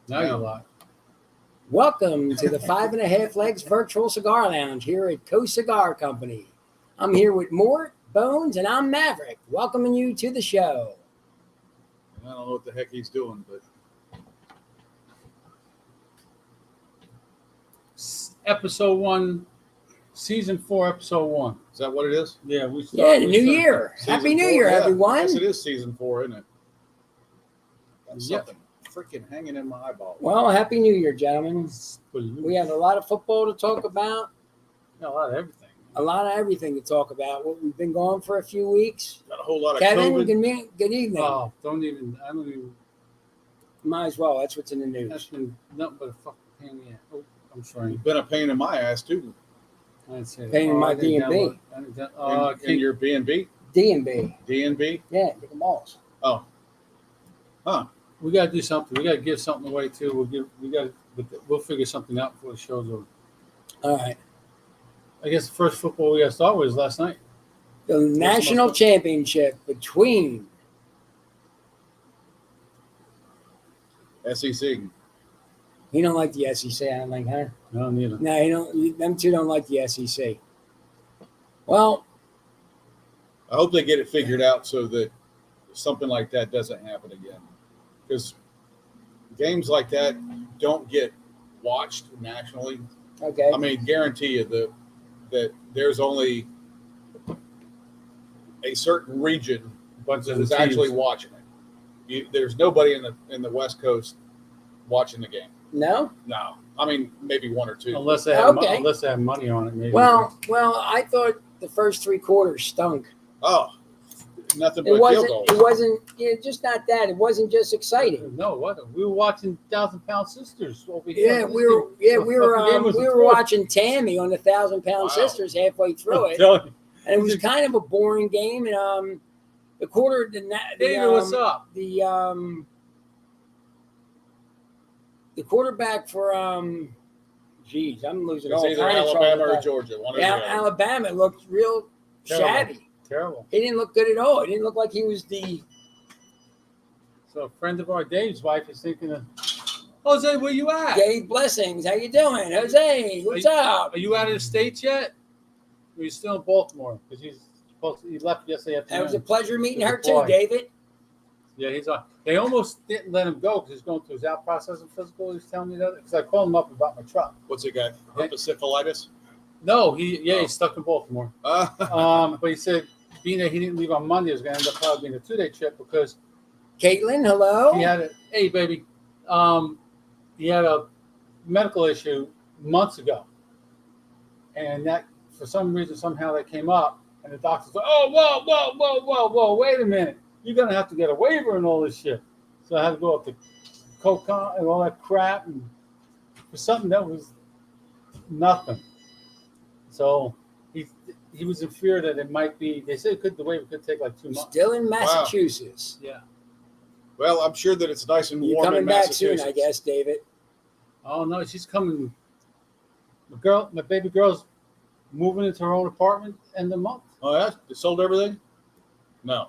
Now you're live. Welcome to the 5.5 Legs Virtual Cigar Lounge here at Coast Cigar Company. I'm here with Mort, Bones, and I'm Maverick, welcoming you to the show. I don't know what the heck he's doing, but Episode 1, Season 4, Episode 1. is that what it is? Yeah, The new year. Happy New Year, everyone. Yes, it is season 4, isn't it? Got Yep. something freaking hanging in my eyeball. Well, Happy New Year, gentlemen. We have a lot of football to talk about, A lot of everything. a lot of everything to talk about. We've been gone for a few weeks. Got a whole lot of Kevin, COVID. good evening. Oh, I don't even. Might as well. That's what's in the That's news. been nothing but a fucking pain in the ass. Oh, I'm sorry. You've been a pain in my ass too. I didn't say that. Pain in my I didn't D&B. download- I didn't down- In your B&B, D&B. D&B. Yeah, get them balls. Oh, huh? We gotta do something. We gotta give something away too. We'll figure something out before the show's over. All right. I guess the first football we gotta start with is last night. The national championship between SEC. he don't like the SEC. I don't think, huh? No, neither. No, he don't. Them two don't like the SEC. Well, I hope they get it figured out so that something like that doesn't happen again. Because games like that don't get watched nationally. okay. I mean, guarantee you that there's only a certain region Bunch that of is the actually teams. watching it. There's nobody in the West Coast watching the game. No. No, I mean maybe one or two. Unless they have Okay. unless they have money on it, maybe. Well, I thought the first 3 quarters stunk. Oh, nothing It but wasn't. field It goals. wasn't. Just not that. It wasn't just exciting. No, what? We were watching 1,000-Pound Sisters over here. Yeah, we were. Yeah, we were. Fucking game was We a were thrill. watching Tammy on the 1,000-Pound Wow. Sisters halfway through I'm it, telling you. and it was kind of a boring game. And the quarter, David, what's up? The quarterback for geez, I'm losing It's all either kinds of Alabama trouble. or Georgia. One or the Yeah, other. Alabama looked real Terrible. shabby. Terrible. He didn't look good at all. He didn't look like he was the. So a friend of our Dave's wife is thinking of, Jose, where you at? Dave Blessings. How you doing, Jose? What's up? Are you out of the States yet? Or are you still in Baltimore? Because he left yesterday afternoon. It was a pleasure meeting her Good boy. too, David. Yeah, he's on. They almost didn't let him go because he's going through his out processing physical. He's telling me that because I called him up about my truck. What's it got? Herpes No, he's stuck in Baltimore. But he said being that he didn't leave on Monday, it was going to end up probably being a 2-day trip because Caitlin, hello. he had he had a medical issue months ago, and that for some reason somehow that came up, and the doctor's like, "Oh, whoa, wait a minute, you're gonna have to get a waiver and all this shit." So I had to go up to COCON and all that crap, and for something that was nothing. So he was in fear that it might be. They said the waiver could take like 2 months. Still in Massachusetts. Yeah. Well, I'm sure that it's nice and You're warm coming in back soon, Massachusetts. I guess, David. Oh no, she's coming. My baby girl's moving into her own apartment end of the month. Oh, yeah? They sold everything? No.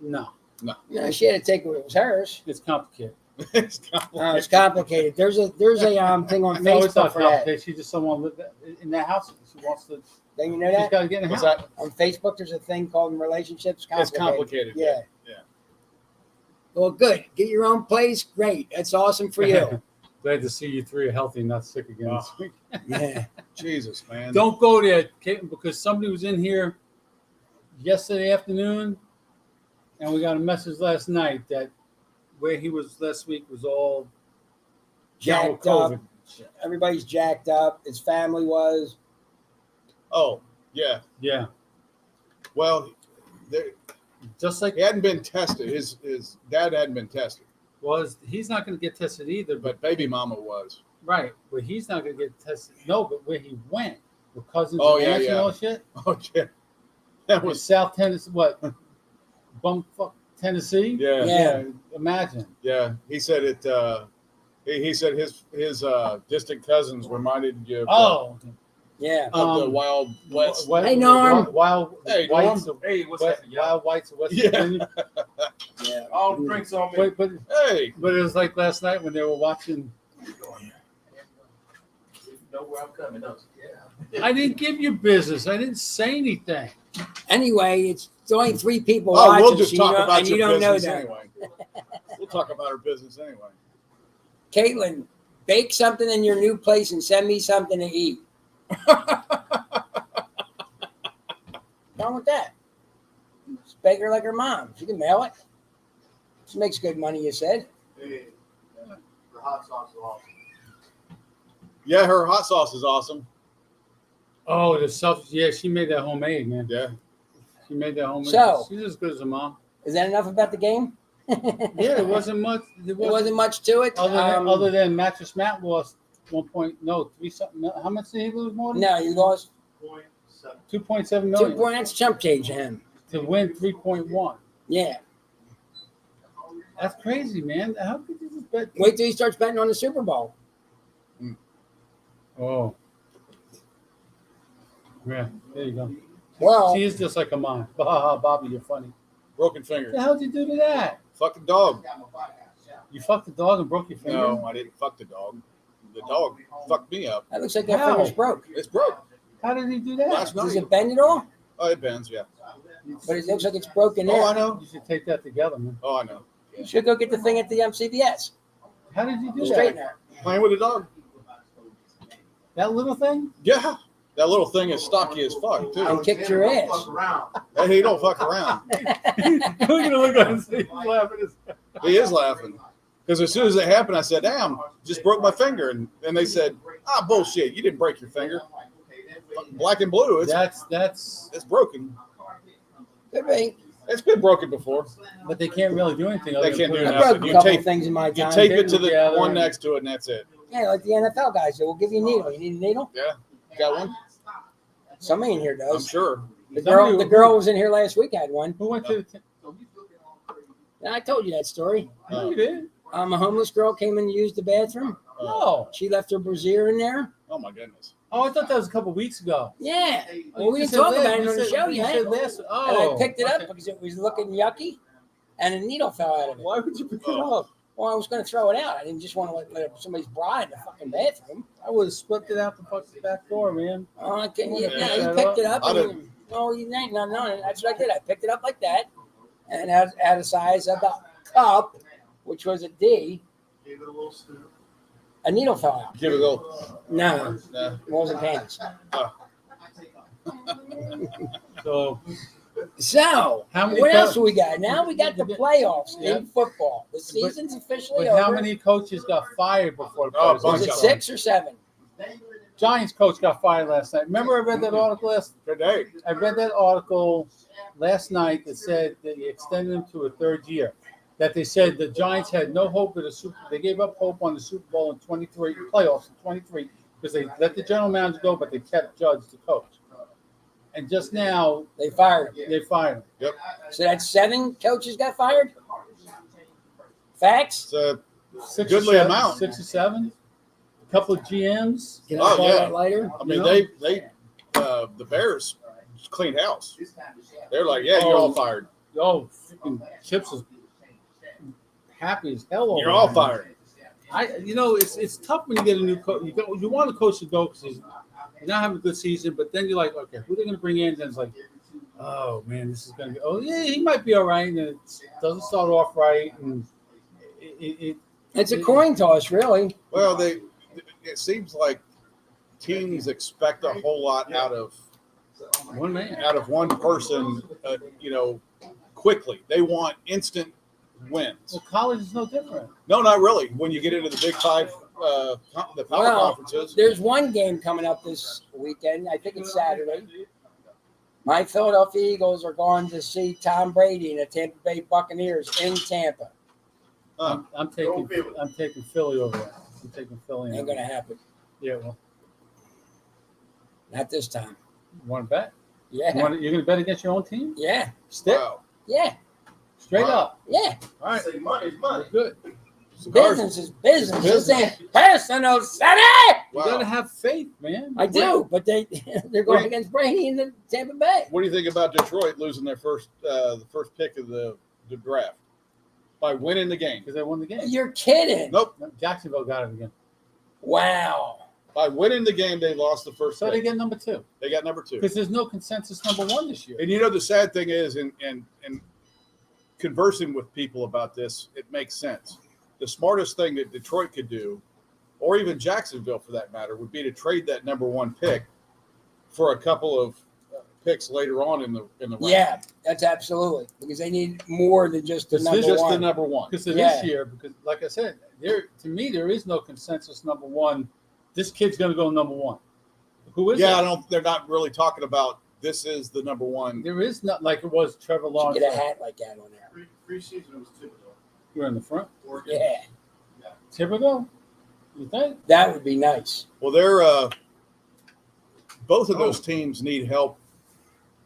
No, No, she had to take what was hers. it's complicated. It's Oh, it's complicated. There's a thing on No, it's Facebook not for that. complicated. She just someone live in that house. She wants to. Then you know She's that got to get in the What's house. that? on Facebook there's a thing called relationships. It's complicated. Yeah. Yeah. Well, good. Get your own place. Great. That's awesome for you. Glad to see you three are healthy and not sick again this Oh. week. Yeah. Jesus, man. Don't go there, Caitlin, because somebody was in here yesterday afternoon, and we got a message last night that where he was last week was all down with Jacked up. COVID. Everybody's jacked up. His family was. Oh, yeah. Yeah, Well, just like he hadn't been tested. His dad hadn't been tested, he's not going to get tested either. But but baby mama was. right, but he's not going to get tested. No, but where he went with cousins Oh, and yeah, aunts and yeah. all shit. Oh, yeah. That Was was, South Tennessee, what? Bumfuck Tennessee? yeah. Yeah. Imagine. Yeah. He said it, he said his distant cousins reminded you of Oh, Yeah. of the Wild West. Hey, Norm. Wild Hey, Whites. Norm. Hey, what's Wild that? Whites of West Yeah. Virginia. Yeah. All drinks on me. But Hey, it was like last night when they were watching. You know where I'm coming, don't you? Yeah. I didn't give you business. I didn't say anything. Anyway, it's only 3 people oh, watching, we'll just so talk you know, about and you your don't know business that. anyway. We'll talk about our business anyway. Caitlin, bake something in your new place and send me something to eat. Wrong with that? Just bake her like her mom. She can mail it. She makes good money, you said. Hey, the hot sauce is awesome. Yeah, her hot sauce is awesome. Oh, the stuff. Yeah, she made that homemade, man. Yeah. She made that homemade. So- She's as good as her mom. Is that enough about the game? Yeah, it wasn't much. There wasn't much to it. Other than Mattress Matt lost 3 something. How much did he lose more than? No, you lost 0.7. 2.7 2 million points. That's chump change to him. to win 3.1. Yeah. That's crazy, man. How could you just bet? Wait till he starts betting on the Super Bowl. Oh. Yeah, there you go. Well, She is just like a mom. Ha ha, Bobby, you're funny. Broken What finger. the hell did you do to that? Fucking dog. You fucked the dog and broke your finger? No, I didn't fuck the dog. The dog fucked me up. that looks like that How? finger's broke. It's broke. How did he do that? Last Does night. it bend at all? Oh, it bends, yeah. But it looks like it's broken Oh, I there. know. You should take that together, man. Oh, I know. You should go get the thing at the CVS. How did you do Straighten that? her. Playing with the dog. That little thing? Yeah. That little thing is stocky as fuck, too. And kicked your ass. Fuck around. Hey, he don't fuck around. We're gonna look at him and see he's laughing. He is laughing. Because as soon as it happened, I said, damn, just broke my finger. And they said, bullshit. You didn't break your finger. Fucking black and blue. It's That's broken. Could be. It's been broken before. but they can't really do anything. They can't do I nothing. broke a You couple tape- of things in my You time. tape too. it to the together one and- next to it, and that's it. Yeah, like the NFL guys do. We'll give you a needle. You need a needle? Yeah. Got one? Somebody in here I'm does. sure. The girl was in here last week. Had one. Who went to the I told you that story. No, you did. A homeless girl came in to use the bathroom. No. She left her brassiere in there. Oh, my goodness. Oh, I thought that was a couple weeks ago. Yeah. Well, we You didn't said talk last- about it you on the said- show you yet. said last- And Oh, I picked it up okay. because it was looking yucky, and a needle fell out of it. Why would you pick it Oh. up? Well, I was going to throw it out. I didn't just want to let somebody's bride in the fucking bathroom. I would have slipped it out the fucking back door, man. Oh, I couldn't. Yeah, Yeah. you picked it up. I And didn't. you ain't no. That's what I did. I picked it up like that, and had a size of a cup, which was a D. Give it a little stir. A needle fell out. Give it a go. No, Nah. it wasn't panties. So So, How many what co- else do we got? Now we got the playoffs Yeah. in football. The season's officially but over. how many coaches got fired before the Oh, playoffs? bunch Was it of them. 6 or 7? Giants coach got fired last night. Remember I read that article Today. I read that article last night that said that he extended him to a third year. That they said the Giants had no hope of the Super. They gave up hope on the Super Bowl in 23 playoffs in 23 because they let the general manager go, but they kept Judge the coach. And just now They fired him. they fired him. So that's 7 coaches got fired? Facts? It's a Six Goodly or seven, amount. 6 or 7. A couple of GMs. Can Oh, I call yeah. that later? I mean, You know? they the Bears cleaned house. They're like, yeah, you're all fired. Oh, freaking Chips is happy as hell over You're all there. fired. It's tough when you get a new coach. You want a coach to go because he's not having a good season, but then you're like, okay, who are they going to bring in? And it's like, oh man, this is going to be. Oh yeah, he might be all right, and it doesn't start off right, and It's a coin toss, really. Well, it seems like teams expect a whole lot out of one man. one person, quickly. They want instant wins. Well, college is no different. No, not really. When you get into the Big Five, the power Well, conferences. There's one game coming up this weekend. I think it's Saturday. My Philadelphia Eagles are going to see Tom Brady and the Tampa Bay Buccaneers in Tampa. I'm taking Philly over there. I'm taking Philly. Ain't going to happen. Yeah, well, Not this time. you want to bet? Yeah. You're going to bet against your own team? Yeah. Stick Wow. Yeah. straight Wow. up. Yeah. All right, Say money's money. good. Cigars. Business is business. Business. This ain't personal, sonny. You Wow. gotta have faith, man. I do, but they're going Wait. against Brady in the Tampa Bay. What do you think about Detroit losing their the first pick of the draft by winning the game? Because they won the game. You're kidding. Nope. No, Jacksonville got it again. Wow. By winning the game, they lost the first So they pick. get number 2. They got number 2. Because there's no consensus number 1 this year. And you know the sad thing is, and conversing with people about this, it makes sense. The smartest thing that Detroit could do, or even Jacksonville for that matter, would be to trade that number 1 pick for a couple of picks later on in the round. Yeah, that's absolutely because they need more than just the This number is Just one. the number 1. Because of Yeah. this year, because like I said, to me there is no consensus number 1. This kid's going to go number 1. Who is Yeah, it? they're not really talking about this is the number 1. There is not like it was Trevor You Lawrence. get a hat like that on there. Preseason was Thibodeau. You're in the front. Oregon. Yeah, Thibodeau. You think? that would be nice. Well, they're both of those teams need help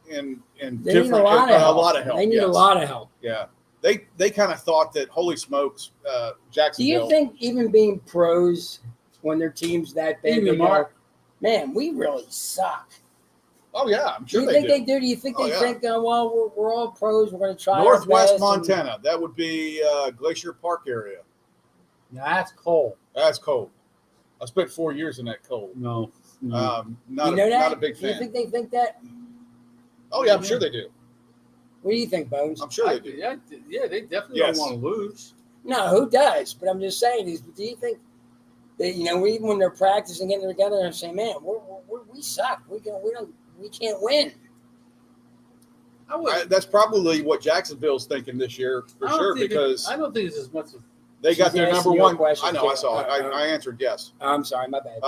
in They different need a lot of help. a lot of help. They need yes. a lot of help. Yeah, they kind of thought that holy smokes, Do Jacksonville. you think even being pros when their team's that big, Even they go, Mort. man, we really suck? Oh yeah, I'm Do sure you they think do. they do? Do you think Oh, they yeah. think, well, we're all pros. We're going to try Northwest our best and- Montana, that would be Glacier Park area. Now that's cold. That's cold. I spent 4 years in that cold. No. Not you know that? not a big Do you fan. think they think that? Oh yeah, I'm sure they do. What do you think, Bones? I'm sure they do. Yeah, they definitely Yes. don't want to lose. No, who does? But I'm just saying, do you think that even when they're practicing, getting together, and saying, "Man, we suck. We can't win." That's probably what Jacksonville's thinking this year for sure because I don't think it's as much as they got She's their asking number you a 1. question, I know. I too. saw it. I answered yes. I'm sorry, my bad.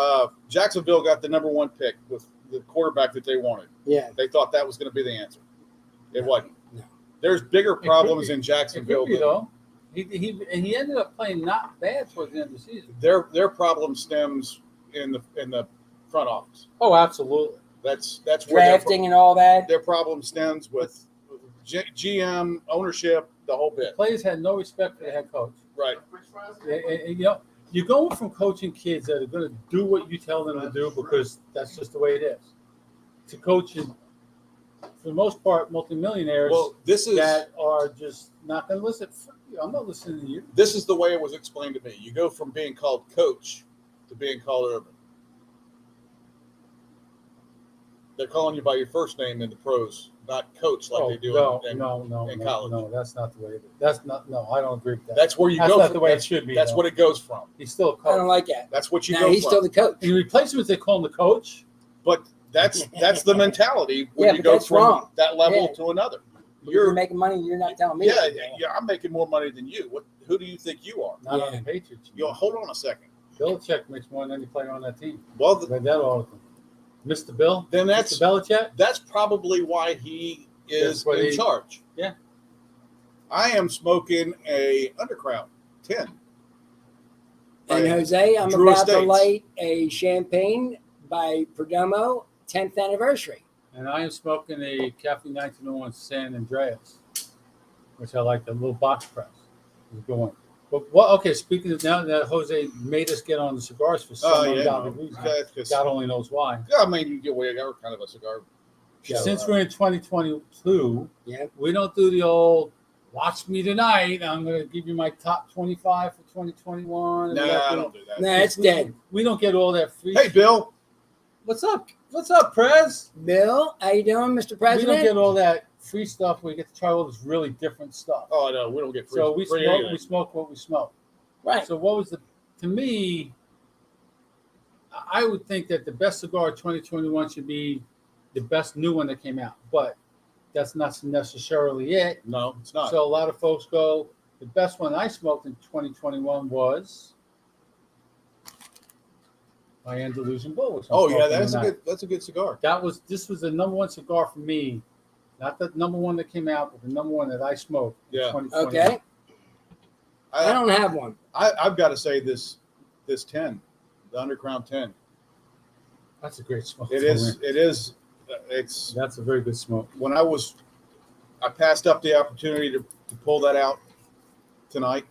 Jacksonville got the number 1 pick with the quarterback that they wanted. Yeah, They thought that was going to be the answer. It wasn't. No. There's bigger could problems be. in it Jacksonville. could be, than- though. He ended up playing not bad towards the end of the season. Their problem stems in the front office. Oh, absolutely. That's where drafting and all that. their problem stems with GM ownership, the whole bit. Players had no respect for the head coach. Right. And, you're going from coaching kids that are going to do what you tell them to do because that's just the way it is, to coaching, for the most part, multimillionaires Well, this is that are just not going to listen. Fuck you, I'm not listening to you. this is the way it was explained to me. You go from being called coach to being called urban. They're calling you by your first name in the pros, not coach like they do no, in college. college. No, that's not the way it is. That's not. No, I don't agree with that. That's where you That's go. not from. the way it That's, should be. that's though. what it goes from. He's still a I don't coach. like that. That's what you No, go he's from. still the coach. In replacements, they call him the coach. But that's the mentality when Yeah, you but go that's from wrong. that level Yeah. to another. You're making money. You're not telling me. Yeah, that. yeah, I'm making more money than you. Who do you think you are? Not on Yeah. the Patriots. Hold on a second. Belichick makes more than any player on that team. Well, Read that article. Mr. Bill. then that's Mr. Belichick. that's probably why he is That's what in he- charge. Yeah. I am smoking a Undercrown 10. And Right. Jose, I'm Drew about to Estates. light a champagne by Perdomo 10th anniversary. And I am smoking a Cafe 1901 San Andreas, which I like, the little box press. It's a good one. But what? Okay, speaking of now that Jose made us get on the cigars for some Oh, yeah. ungodly reason, That's 'cause- God only knows why. I mean, you get away. You're kind of a cigar. show. Since we're in 2022, Yeah. we don't do the old "watch me tonight." I'm going to give you my top 25 for 2021. No, I don't do that. Nah, it's dead. We don't get all that free. Hey, Bill. What's up? What's up, Prez? Bill, how you doing, Mr. We don't President? get all that free stuff. We get to try all this really different stuff. Oh no, we don't get free. So we free smoke. anything. We smoke what we smoke. Right. So what was to me? I would think that the best cigar of 2021 should be the best new one that came out, but that's not necessarily it. No, it's not. So a lot of folks go, the best one I smoked in 2021 was my Andalusian Bull. which I'm Oh yeah, smoking tonight. that's a good cigar. This was the number one cigar for me, not the number one that came out, but the number one that I smoked. in Yeah. 2021. Okay. I don't have one. I've got to say this 10, the Undercrown 10. That's a great smoke. It is. It's That's a very good smoke. when I passed up the opportunity to pull that out tonight.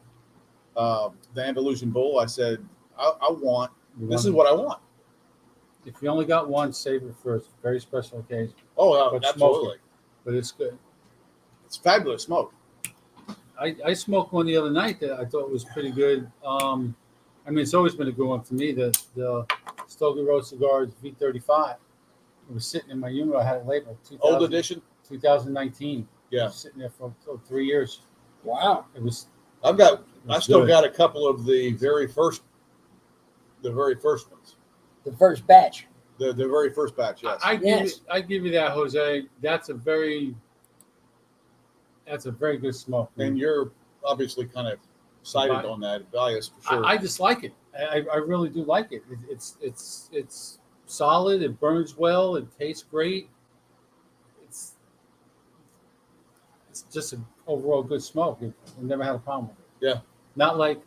That the Andalusian Bull. I said, I want, this is want- what I want. If you only got one, save it for a very special occasion. Oh, But absolutely. smoke it. But it's good. It's fabulous smoke. I smoked one the other night that I thought was pretty good. I mean, it's always been a good one for me. The Stogie Road Cigars V35. It was sitting in my humidor. I had it labeled. Old edition. 2019. It Yeah. was sitting there for 3 years. Wow. It was. I still good. got a couple of the very first ones. The first batch. The very first batch, yes. I give you that, Jose. That's a very good smoke. And you're obviously kind of cited on that, bias for sure. I just like it. I really do like it. It's solid. It burns well. It tastes great. It's just an overall good smoke. We never had a problem with it. Yeah. Not like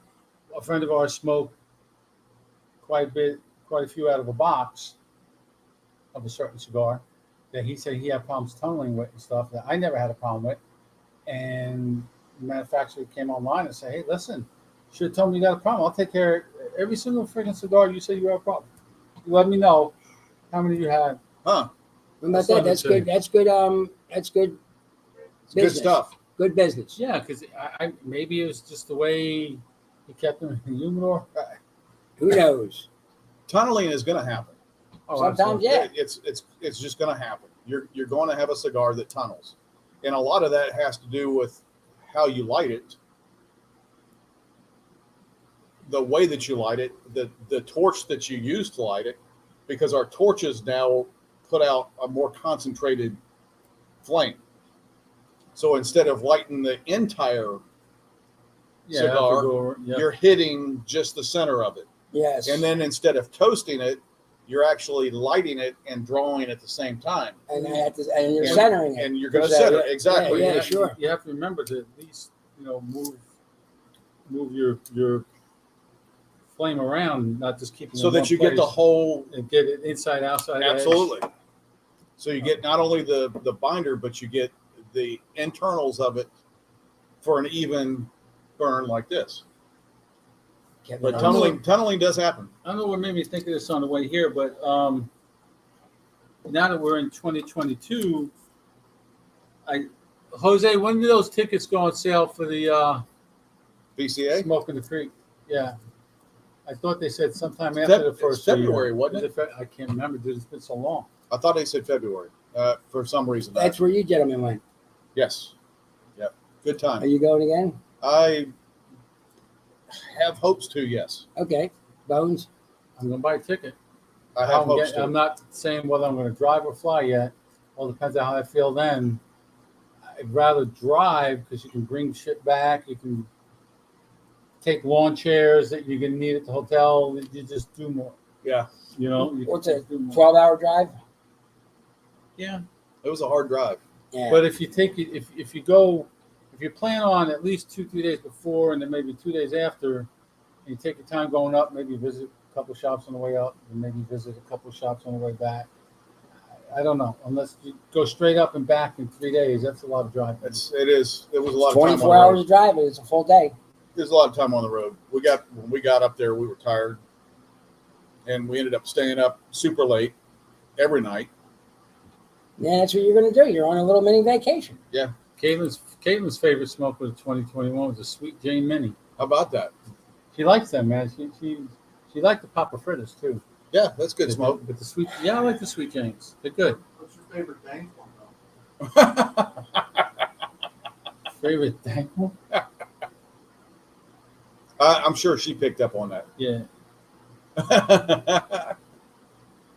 a friend of ours smoked quite a few out of a box of a certain cigar that he said he had problems tunneling with and stuff that I never had a problem with. And the manufacturer came online and said, "Hey, listen, you should have told me you got a problem. I'll take care of every single freaking cigar you say you have a problem. You let me know how many you had." Huh. What about that? That's good. That's good. That's good. It's good stuff. Good business. Yeah, because I maybe it was just the way he kept them in the humidor. Who knows? Tunneling is going to happen. Oh, Sometimes, absolutely. yeah. It's just going to happen. You're going to have a cigar that tunnels, and a lot of that has to do with how you light it, the way that you light it, the torch that you use to light it, because our torches now put out a more concentrated flame. So instead of lighting the entire cigar, you're hitting just the center of it. Yes. And then instead of toasting it, you're actually lighting it and drawing at the same time. and you're centering it. And you're going to center it. Yeah, Exactly. yeah, sure. You have to remember to at least move your flame around, not just keep it So in that one you get the place whole. and get it inside outside. edge. Absolutely. So you get not only the binder, but you get the internals of it for an even burn like this. Kevin, But I'm- tunneling does happen. I don't know what made me think of this on the way here, but now that we're in 2022, Jose, when do those tickets go on sale for the BCA. Smoke in the Creek? Yeah, I thought they said sometime after the first it's February, wasn't it? I can't remember, dude. It's been so long. I thought they said February. For some reason. That's where you gentlemen went. Yes. Yep. Good Are time. you going again? I have hopes to. Yes. Okay. Bones. I'm gonna buy a ticket. I have hopes to. I'm not saying whether I'm going to drive or fly yet. All depends on how I feel then. I'd rather drive because you can bring shit back. You can take lawn chairs that you're going to need at the hotel. You just do more. Yeah. You know. You What's can it? just do more. 12-hour drive? Yeah. It was a hard drive. Yeah. But if you take it, if you plan on at least 2-3 days before and then maybe 2 days after, and you take your time going up, maybe visit a couple shops on the way up, and maybe visit a couple shops on the way back. I don't know. Unless you go straight up and back in 3 days, that's a lot of driving. It was a lot of time. 24 hours of driving. It's a full day. There's a lot of time on the road. When we got up there, we were tired, and we ended up staying up super late every night. Yeah, that's what you're going to do. You're on a little mini vacation. Caitlin's favorite smoke was 2021 was a Sweet Jane Mini. How about that? She likes them, man. She liked the Papa Fritters too. Yeah, that's good smoke. But I like the Sweet Janes. They're good. What's your favorite dank one, though? Favorite dank one? I'm sure she picked up on that. Yeah. I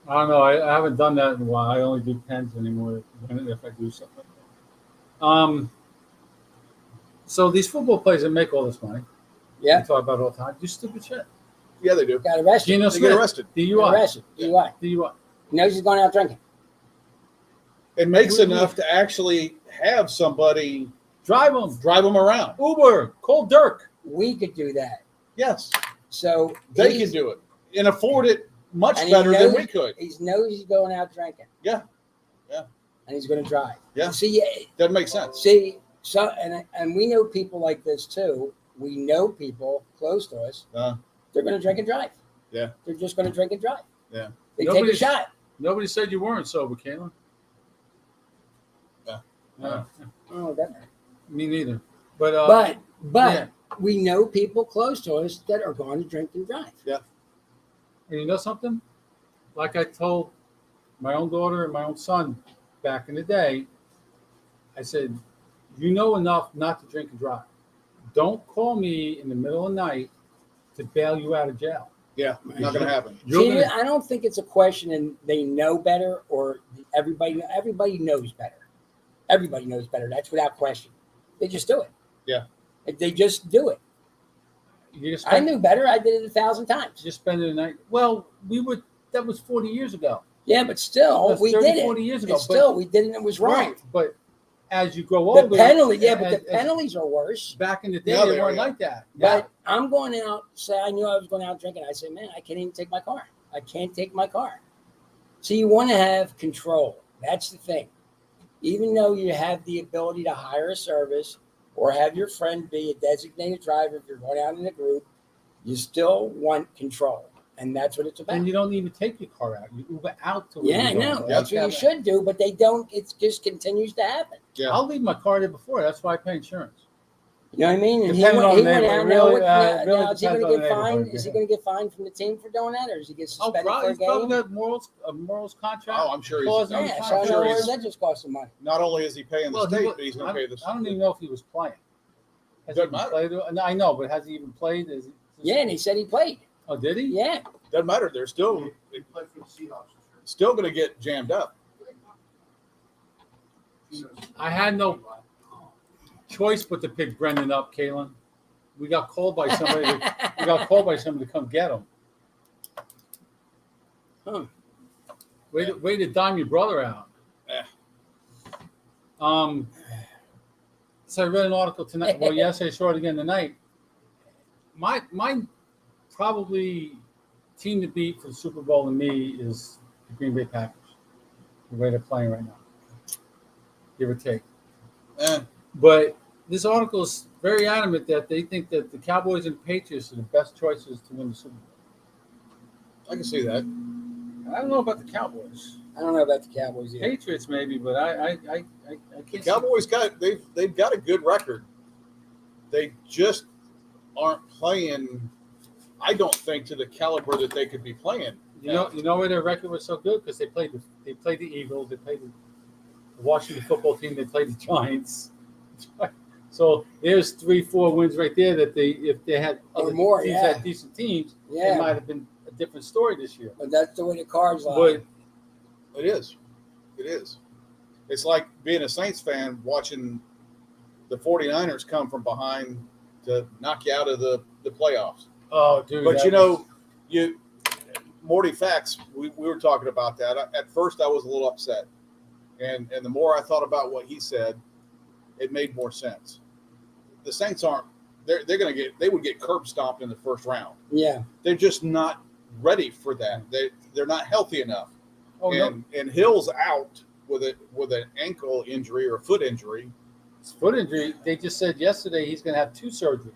don't know. I haven't done that in a while. I only do pens anymore if I do something like that. So these football players that make all this money, Yeah. we talk about it all the time, do stupid shit. Yeah, they do. Got arrested. Geno They Smith, get arrested. Got DUI. arrested. DUI. DUI. He knows he's going out drinking. It makes enough to actually have somebody Drive them. drive them around. Uber. Call Dirk. We could do that. Yes, So they he's- can do it and afford it much And he better than knows- we could. He knows he's going out drinking. Yeah. Yeah. And he's going to drive. Yeah. See, Doesn't make sense. so and we know people like this too. we know people close to us. Uh, They're going to drink and drive. Yeah. They're just going to drink and drive. Yeah. They take a Nobody's- shot. Nobody said you weren't sober, Kayla. Yeah. Oh, that. Me neither. But But yeah. we know people close to us that are going to drink and drive. And you know something? Like I told my own daughter and my own son back in the day, I said, you know enough not to drink and drive. Don't call me in the middle of the night to bail you out of jail. yeah, not going to happen. You're See, gonna- I don't think it's a question and they know better or everybody knows better. Everybody knows better. That's without question. They just do it. Yeah. They just do it. you just I knew better. I did it 1,000 times. just spend the night. Well, that was 40 years ago. Yeah, but still, That's we 30, did it. 40 years ago. And still, we did it and it was wrong. Right. But as you grow The older, penalty, yeah, but the as- penalties are worse. back in the day, Yeah, they they weren't are, like that. But I'm going out, say I knew I was going out drinking. I said, man, I can't even take my car. I can't take my car. So you want to have control. That's the thing. Even though you have the ability to hire a service or have your friend be a designated driver if you're going out in a group, you still want control. And that's what it's about. And you don't even take your car out. You Uber out to where Yeah, I you're going. know. That's what you That's should do, but they don't. It just continues to happen. Yeah. I'll leave my car there before. That's why I pay insurance. You know what I mean? And Depending on he the went neighborhood. out. Really, Now, really now is he going depends to on get the fined? neighborhood, Is he yeah. going to get fined from the team for doing that, or does he get Oh, suspended for a probably, game? probably got morals contract. Oh, I'm sure he's- clause in his Yeah, so in contract. other sure words, he's- that just costs some money. Not only is he paying the Well, state, he but he's wa- going to pay the. I don't even know if he was playing. Has Doesn't he matter. played? No, I know, but has he even played? Yeah, and he said he played. Oh, did he? Yeah. Doesn't matter. They're still They play for the Seahawks. still going to get jammed up. I had no choice but to pick Brendan up, Kalen. We got called by somebody. We got called by somebody to come get him. Huh. Way to dime your brother out. Yeah. So I read an article tonight. Well, yesterday, I saw it again tonight. My probably team to beat for the Super Bowl and me is the Green Bay Packers. The way they're playing right now, give or take. Eh, But this article is very adamant that they think that the Cowboys and Patriots are the best choices to win the Super Bowl. I can see that. I don't know about the Cowboys. I don't know about the Cowboys either. Patriots maybe, but I The can't. Cowboys they've got a good record. They just aren't playing. I don't think to the caliber that they could be playing. You know where their record was so good because they played the Eagles, they played the Washington football team, they played the Giants. So there's 3-4 wins right there that if they had Or other more, teams yeah. had decent teams, it Yeah, might have been a different story this year. but that's the way the cards lie. But It is. It is. It's like being a Saints fan watching the 49ers come from behind to knock you out of the playoffs. oh, dude, But that you know, was- Morty Facts, we were talking about that. At first, I was a little upset. And the more I thought about what he said, it made more sense. The Saints aren't, they're going to they would get curb stomped in the first round. Yeah. They're just not ready for that. They're not healthy enough. oh no, And Hill's out with an ankle injury or a foot injury. his foot injury. They just said yesterday he's going to have 2 surgeries.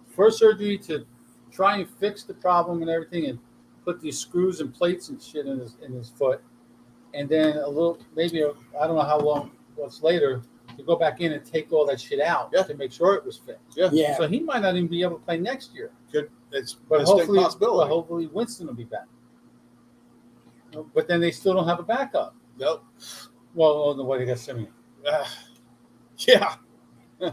First surgery to try and fix the problem and everything, and put these screws and plates and shit in his foot, and then I don't know how long what's later to go back in and take all that shit out Yeah. to make sure it was fixed. Yeah. Yeah. So he might not even be able to play next year. It's But a distinct hopefully, possibility. hopefully Winston will be back. But then they still don't have a backup. Nope. Well, oh, no way they got Simeon. Yeah. I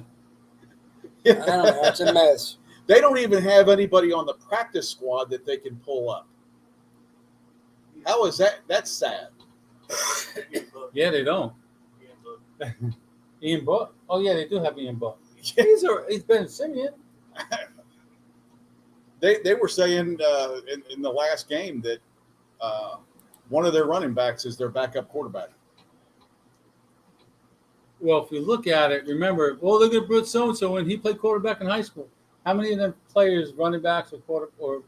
don't know. It's a mess. They don't even have anybody on the practice squad that they can pull up. How is that? That's sad. Yeah, they don't. Ian Book. Oh yeah, they do have Ian Book. He's been Simeon. They were saying in the last game that one of their running backs is their backup quarterback. Well, if you look at it, remember, look at Bruce so-and-so when he played quarterback in high school. How many of them players, running backs or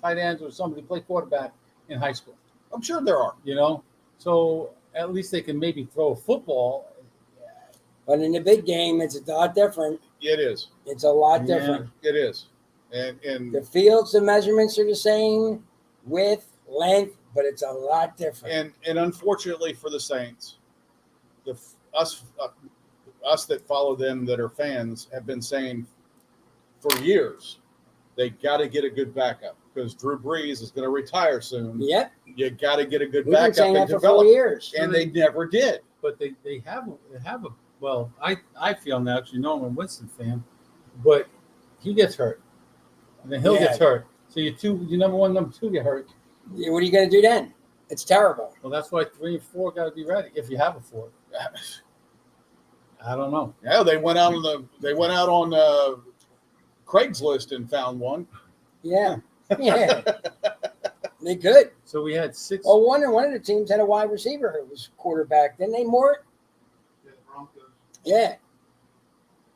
tight ends or somebody play quarterback in high school? I'm sure there are. You know? So at least they can maybe throw a football. But in the big game, it's a lot different. It is. It's a lot Yeah. different. It is. And The fields, the measurements are the same, width, length, but it's a lot different. and unfortunately for the Saints, us that follow them that are fans have been saying for years they got to get a good backup because Drew Brees is going to retire soon. Yep. You got to get a good We've been backup saying and that for develop. 4 years. And they never did. But they have a well, I feel now, actually, no, I'm a Winston fan, but he gets hurt. And then Hill Yeah. gets hurt. So your number one, number two get hurt. Yeah, what are you going to do then? It's terrible. Well, that's why 3 and 4 got to be ready if you have a 4. I don't know. Yeah, they went out on Craigslist and found one. Yeah. Yeah. They could. So we had 6. Well, one of the teams had a wide receiver who was quarterback. Didn't they, Mort? Yeah, the Broncos. Yeah.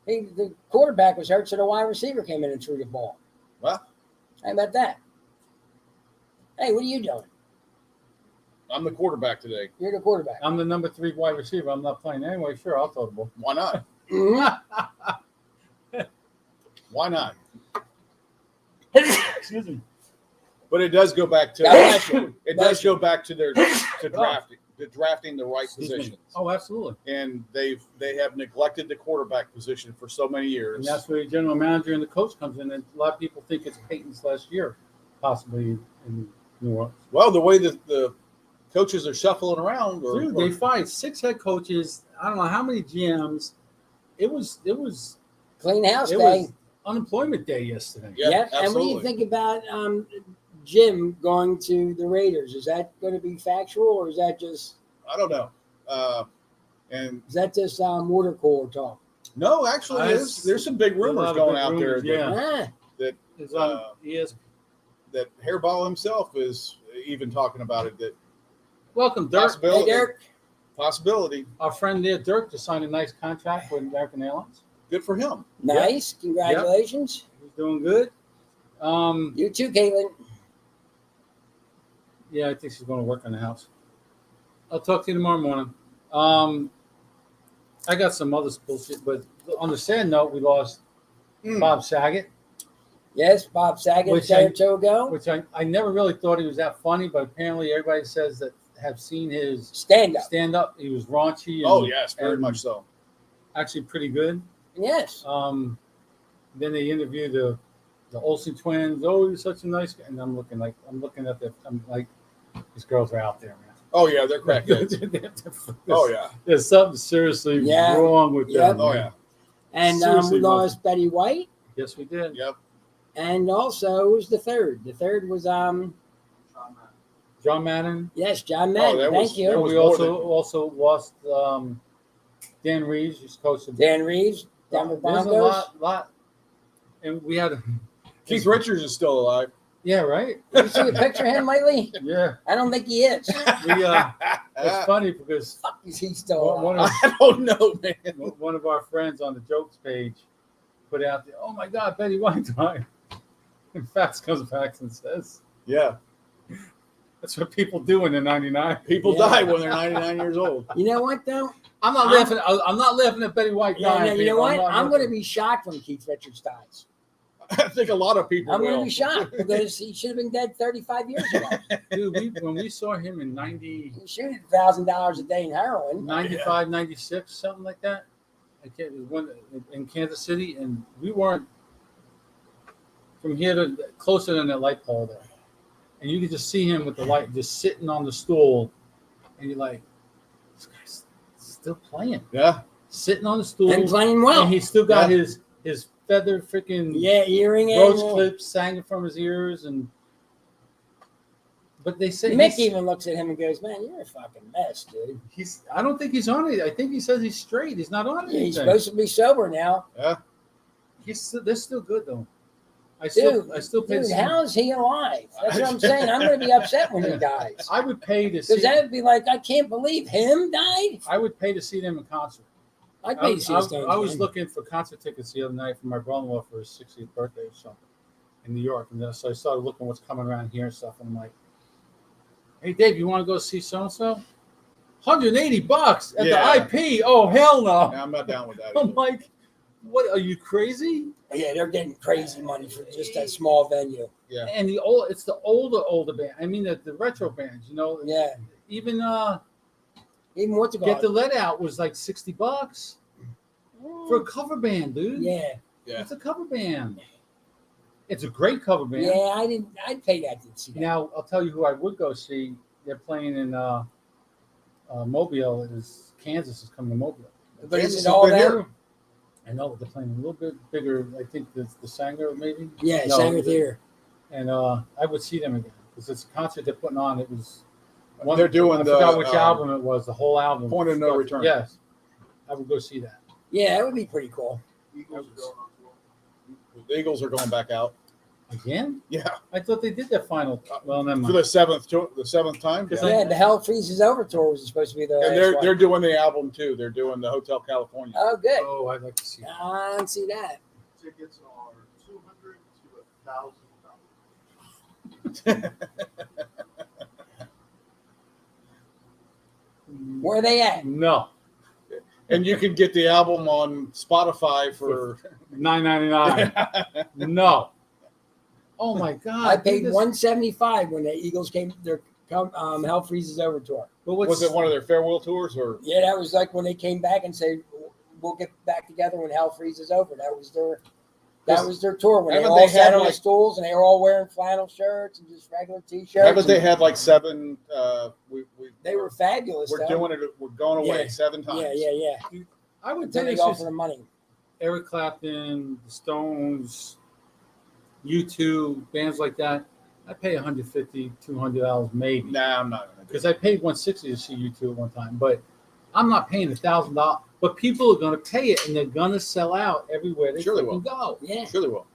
The quarterback was hurt, so the wide receiver came in and threw the ball. Well, How about that? Hey, what are you doing? I'm the quarterback today. You're the quarterback. I'm the number 3 wide receiver. I'm not playing anyway. Sure, I'll throw the ball. Why not? Why not? Excuse me. But it does go back to Bless you. it does go back to drafting the right Excuse me. positions. Oh, absolutely. And they have neglected the quarterback position for so many And years. that's where the general manager and the coach comes in. And a lot of people think it's Peyton's last year, possibly in New Orleans. Well, the way that the coaches are shuffling around, Dude, they fired 6 head coaches. I don't know how many GMs. It was Clean house it day. was unemployment day yesterday. Yeah, Yep. And what do you absolutely. think about Jim going to the Raiders? Is that going to be factual, or is that just I don't know. And water cooler talk? no, actually, there's some big A lot rumors of going big out there rumors, yeah. Ah, It's on ESPN. that Hairball himself is even talking about it. That Welcome, Dirk. hey, possibility, Derek. possibility. Our friend there, Dirk, just signed a nice contract with American Airlines. Good for him. Nice. Congratulations. He's doing good. You too, Caitlin. Yeah, I think she's going to work on the house. I'll talk to you tomorrow morning. I got some other bullshit, but on the sad note, we lost Bob Saget, Yes, Bob Saget, Which day I- or two ago. which I never really thought he was that funny, but apparently everybody says that have seen his Stand up. stand-up. He was raunchy and Oh yes, very and much so. actually pretty good. Yes. Then they interviewed the Olsen twins. Oh, you're such a nice guy. And I'm looking at that. I'm like, these girls are out there, man. Oh yeah, they're crackheads. Oh yeah. There's something seriously Yeah. wrong with Yep. them. Oh man. yeah. And Seriously, we lost Betty White. Yes, we did. Yep. And also, who's the third? The third was Sean Matt. John Madden. yes, John Madden. that was- Thank you. that And was we more also lost Dan Reeves, who's coach of Dan Reeves, Denver There's a Broncos. lot. And we had Keith Richards is still alive. yeah, right? Did you see a picture of him lately? Yeah. I don't think he is. We it's funny because Fuck, is he still alive? one of I don't know, man. one of our friends on the jokes page put out there, oh my God, Betty White died. And Fats comes back and says, Yeah, that's what people do in the 99. people Yeah. die when they're 99 years old. You know what, though? I'm not laughing. I'm not laughing at Betty White Yeah, dying. no, you know people. what? not I'm going to laughing. be shocked when Keith Richards dies. I think a lot of people I'm going will. to be shocked because he should have been dead 35 years ago. Dude, when we saw him in 90, He shooted $1,000 a day in heroin. 95, 96, something like that. I can't, it was one in Kansas City, and we weren't from here to closer than that light pole there. And you could just see him with the light just sitting on the stool, and you're like, this guy's still playing. Yeah, Sitting on the stool, And playing well. and he's still got Yeah. his feathered freaking Yeah, earring roach in. clips hanging from his ears, but they say Mick he's- even looks at him and goes, "Man, you're a fucking mess, dude. he's. I don't think he's on it. I think he says he's straight. He's not on Yeah, he's anything. supposed to be sober now, yeah. They're still good though. I dude. still pay. Dude, to see, how is he alive? That's what I'm saying. I'm going to be upset when he dies I would pay to see. because that would be like, I can't believe him died. I would pay to see them in concert. I'd pay to see his I was game. looking for concert tickets the other night for my brother-in-law for his 60th birthday or something in New York, and then so I started looking what's coming around here and stuff, and I'm like, "Hey, Dave, you want to go see so and so?" $180 at Yeah. the IP. Oh hell no! I'm not down with that. I'm either. like, what? Are you crazy? Yeah, they're getting crazy money for just that small venue. Yeah. And it's the older band. I mean the retro bands. You know. Yeah. Even Even what's it Get the called? Let Out was like $60 for a cover band, dude. Yeah. Yeah. It's a cover band. It's a great cover band. Yeah, I'd pay that to see that. Now I'll tell you who I would go see. They're playing in Mobile. Kansas is coming to Mobile. But is Kansas it all has been there? here. I know they're playing a little bit bigger. I think the Sanger maybe. Yeah, No, Sanger Theater. And I would see them again because it's a concert they're putting on. It was They're doing I the, forgot which album it was. The whole album. Point of No Return. Yes, I would go see that. Yeah, that would be pretty cool. Eagles are going on tour. The Eagles are going back out. Again? Yeah. I thought they did that final. Well, never For mind. the seventh time. Because Yeah. Yeah, the Hell Freezes Over tour was supposed to be the And last one. they're doing the album too. They're doing the Hotel California. Oh, good. Oh, I'd like to see that. I don't see that. Tickets are $200 to Where are they at? No, And you can get the album on Spotify for $9.99. No. Oh my God! I paid dude, this- $175 when the Eagles came. Their Hell Freezes Over tour. But what's, was it one of their farewell tours or Yeah, that was like when they came back and said, "We'll get back together when Hell Freezes Over." That was their tour when they Haven't all they sat had, on the like- stools and they were all wearing flannel shirts and just regular T-shirts. haven't they and had like seven They were fabulous. we're though. doing it, we're going away Yeah. 7 times. Yeah. I would Then tell they you go this for the money. Eric Clapton, the Stones, U2, bands like that. I pay $150, $200 maybe. Nah, I'm not gonna do Because it. I paid $160 to see U2 at one time, but I'm not paying $1,000. But people are going to pay it, and they're going to sell out everywhere they Sure they fucking go. Yeah, Sure they will.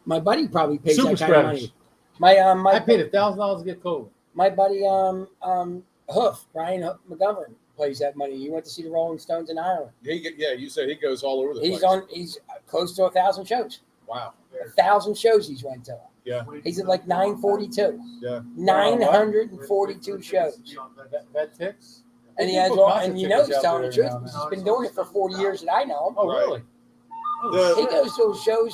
my buddy probably pays Super that kind of spreaders. money. I paid $1,000 to get COVID. My buddy Hoof, Brian McGovern, plays that money. He went to see the Rolling Stones in Ireland. You said he goes all over the He's place. he's close to 1,000 shows. Wow. 1,000 shows he's went to. Yeah. He's at like 942. Yeah. 942 shows. Vet ticks? And he They has put all, concert and you know tickets he's out telling the there truth now, because man. he's been doing it for 40 years that I know him. Oh, Right. really? Oh, The- He shit. goes to shows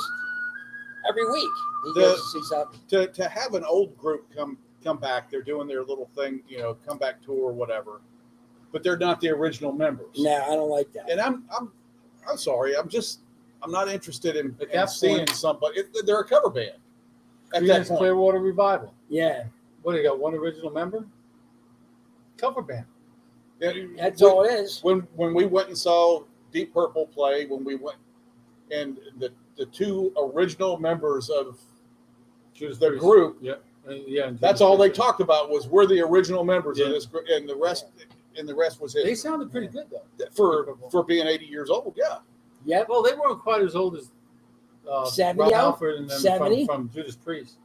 every week. He The- goes to see something. To have an old group come back, they're doing their little thing, comeback tour or whatever, but they're not the original members. No, I don't like that. And I'm sorry, I'm not interested in that seeing point- somebody. They're a cover band. At that Creedence point, Clearwater Revival. Yeah, What do you got? One original member? Cover band. that's all it is. When we went and saw Deep Purple play, when we went, and the two original members of the group, Yeah. and that's Judas all they Priest. talked about was we're the original members of Yeah. this group, and the rest was They his. sounded pretty good though. For being 80 years old, yeah. Yep. Well, they weren't quite as old as 70? Rob Halford and them 70? from Judas Priest.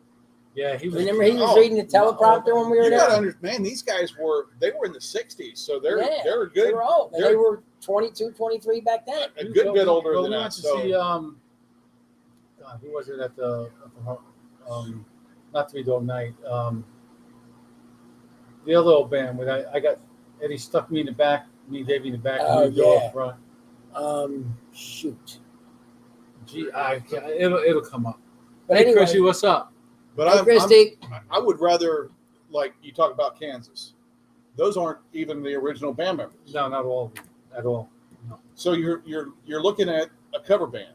Yeah, he was. Remember he was Oh, reading the teleprompter when we were You gotta there? understand, these guys were in the 60s, so they're Yeah, they're They good, were old. And they're- they were 22, 23 back then. a good bit older Well, than we that. went to So see God, who was it at the not to be dog night. The other old band when I got Eddie stuck me in the back, me Davey in the back, Oh, and we go yeah. up front. Shoot. It'll come up. But Hey, anyway, Chrissy, what's up? but hey, Christy, I would rather, like you talk about Kansas, those aren't even the original band members. No, not all of them at all. So you're looking at a cover band.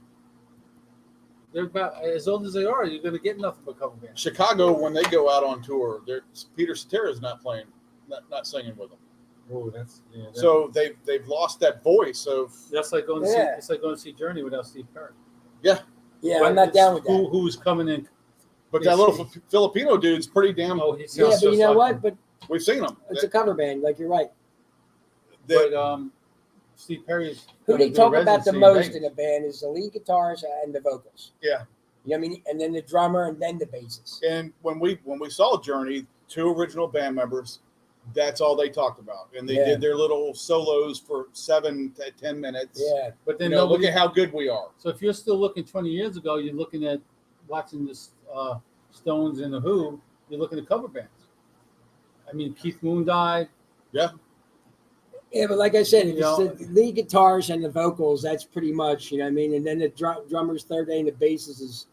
They're about as old as they are. You're going to get nothing but cover bands. Chicago, when they go out on tour, Peter Cetera is not playing, not singing with them. Oh, that's So they've lost that voice of that's like going to see. Yeah. It's like going to see Journey without Steve Perry. yeah, But I'm not it's down with that. Who's coming in? But that little Filipino dude's pretty damn. Oh, he Yeah, sounds but you just know like what? him. But We've seen them. it's a cover band. Like you're right. But Steve Perry's. Who gonna they do talk a about the residency most Vegas. in a band is the lead guitarist and the vocals. Yeah. You know what I mean? And then the drummer and then the bassist. And when we saw Journey, two original band members, that's all they talked about, and they Yeah. did their little solos for 7 to 10 minutes. Yeah. But then Look nobody. at how good we are. So if you're still looking 20 years ago, you're looking at watching this Stones and the Who. You're looking at cover bands. I mean, Keith Moon died. Yeah, but like I said, if You it's know- the lead guitars and the vocals, that's pretty much, you know what I mean? And then the drummer's third day and the bassist is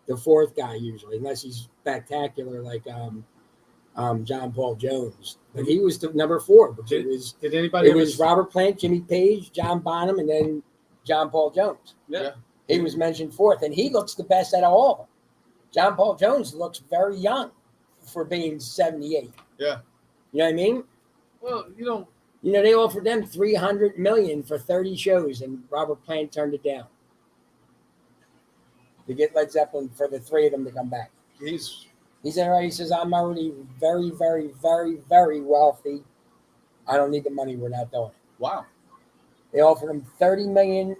the fourth guy usually, unless he's spectacular like John Paul Jones. But he was the number 4 because Did anybody it ever was Robert Plant, Jimmy Page, John Bonham, and then John Paul Jones. Yeah. He was mentioned fourth, and he looks the best out of all of them. John Paul Jones looks very young for being 78. Yeah. You know what I mean? Well, You know, they offered them $300 million for 30 shows, and Robert Plant turned it down to get Led Zeppelin for the 3 of them to come back. He said, all right, he says, I'm already very, very, very, very wealthy. I don't need the money. We're not doing it. Wow. They offered him $30 million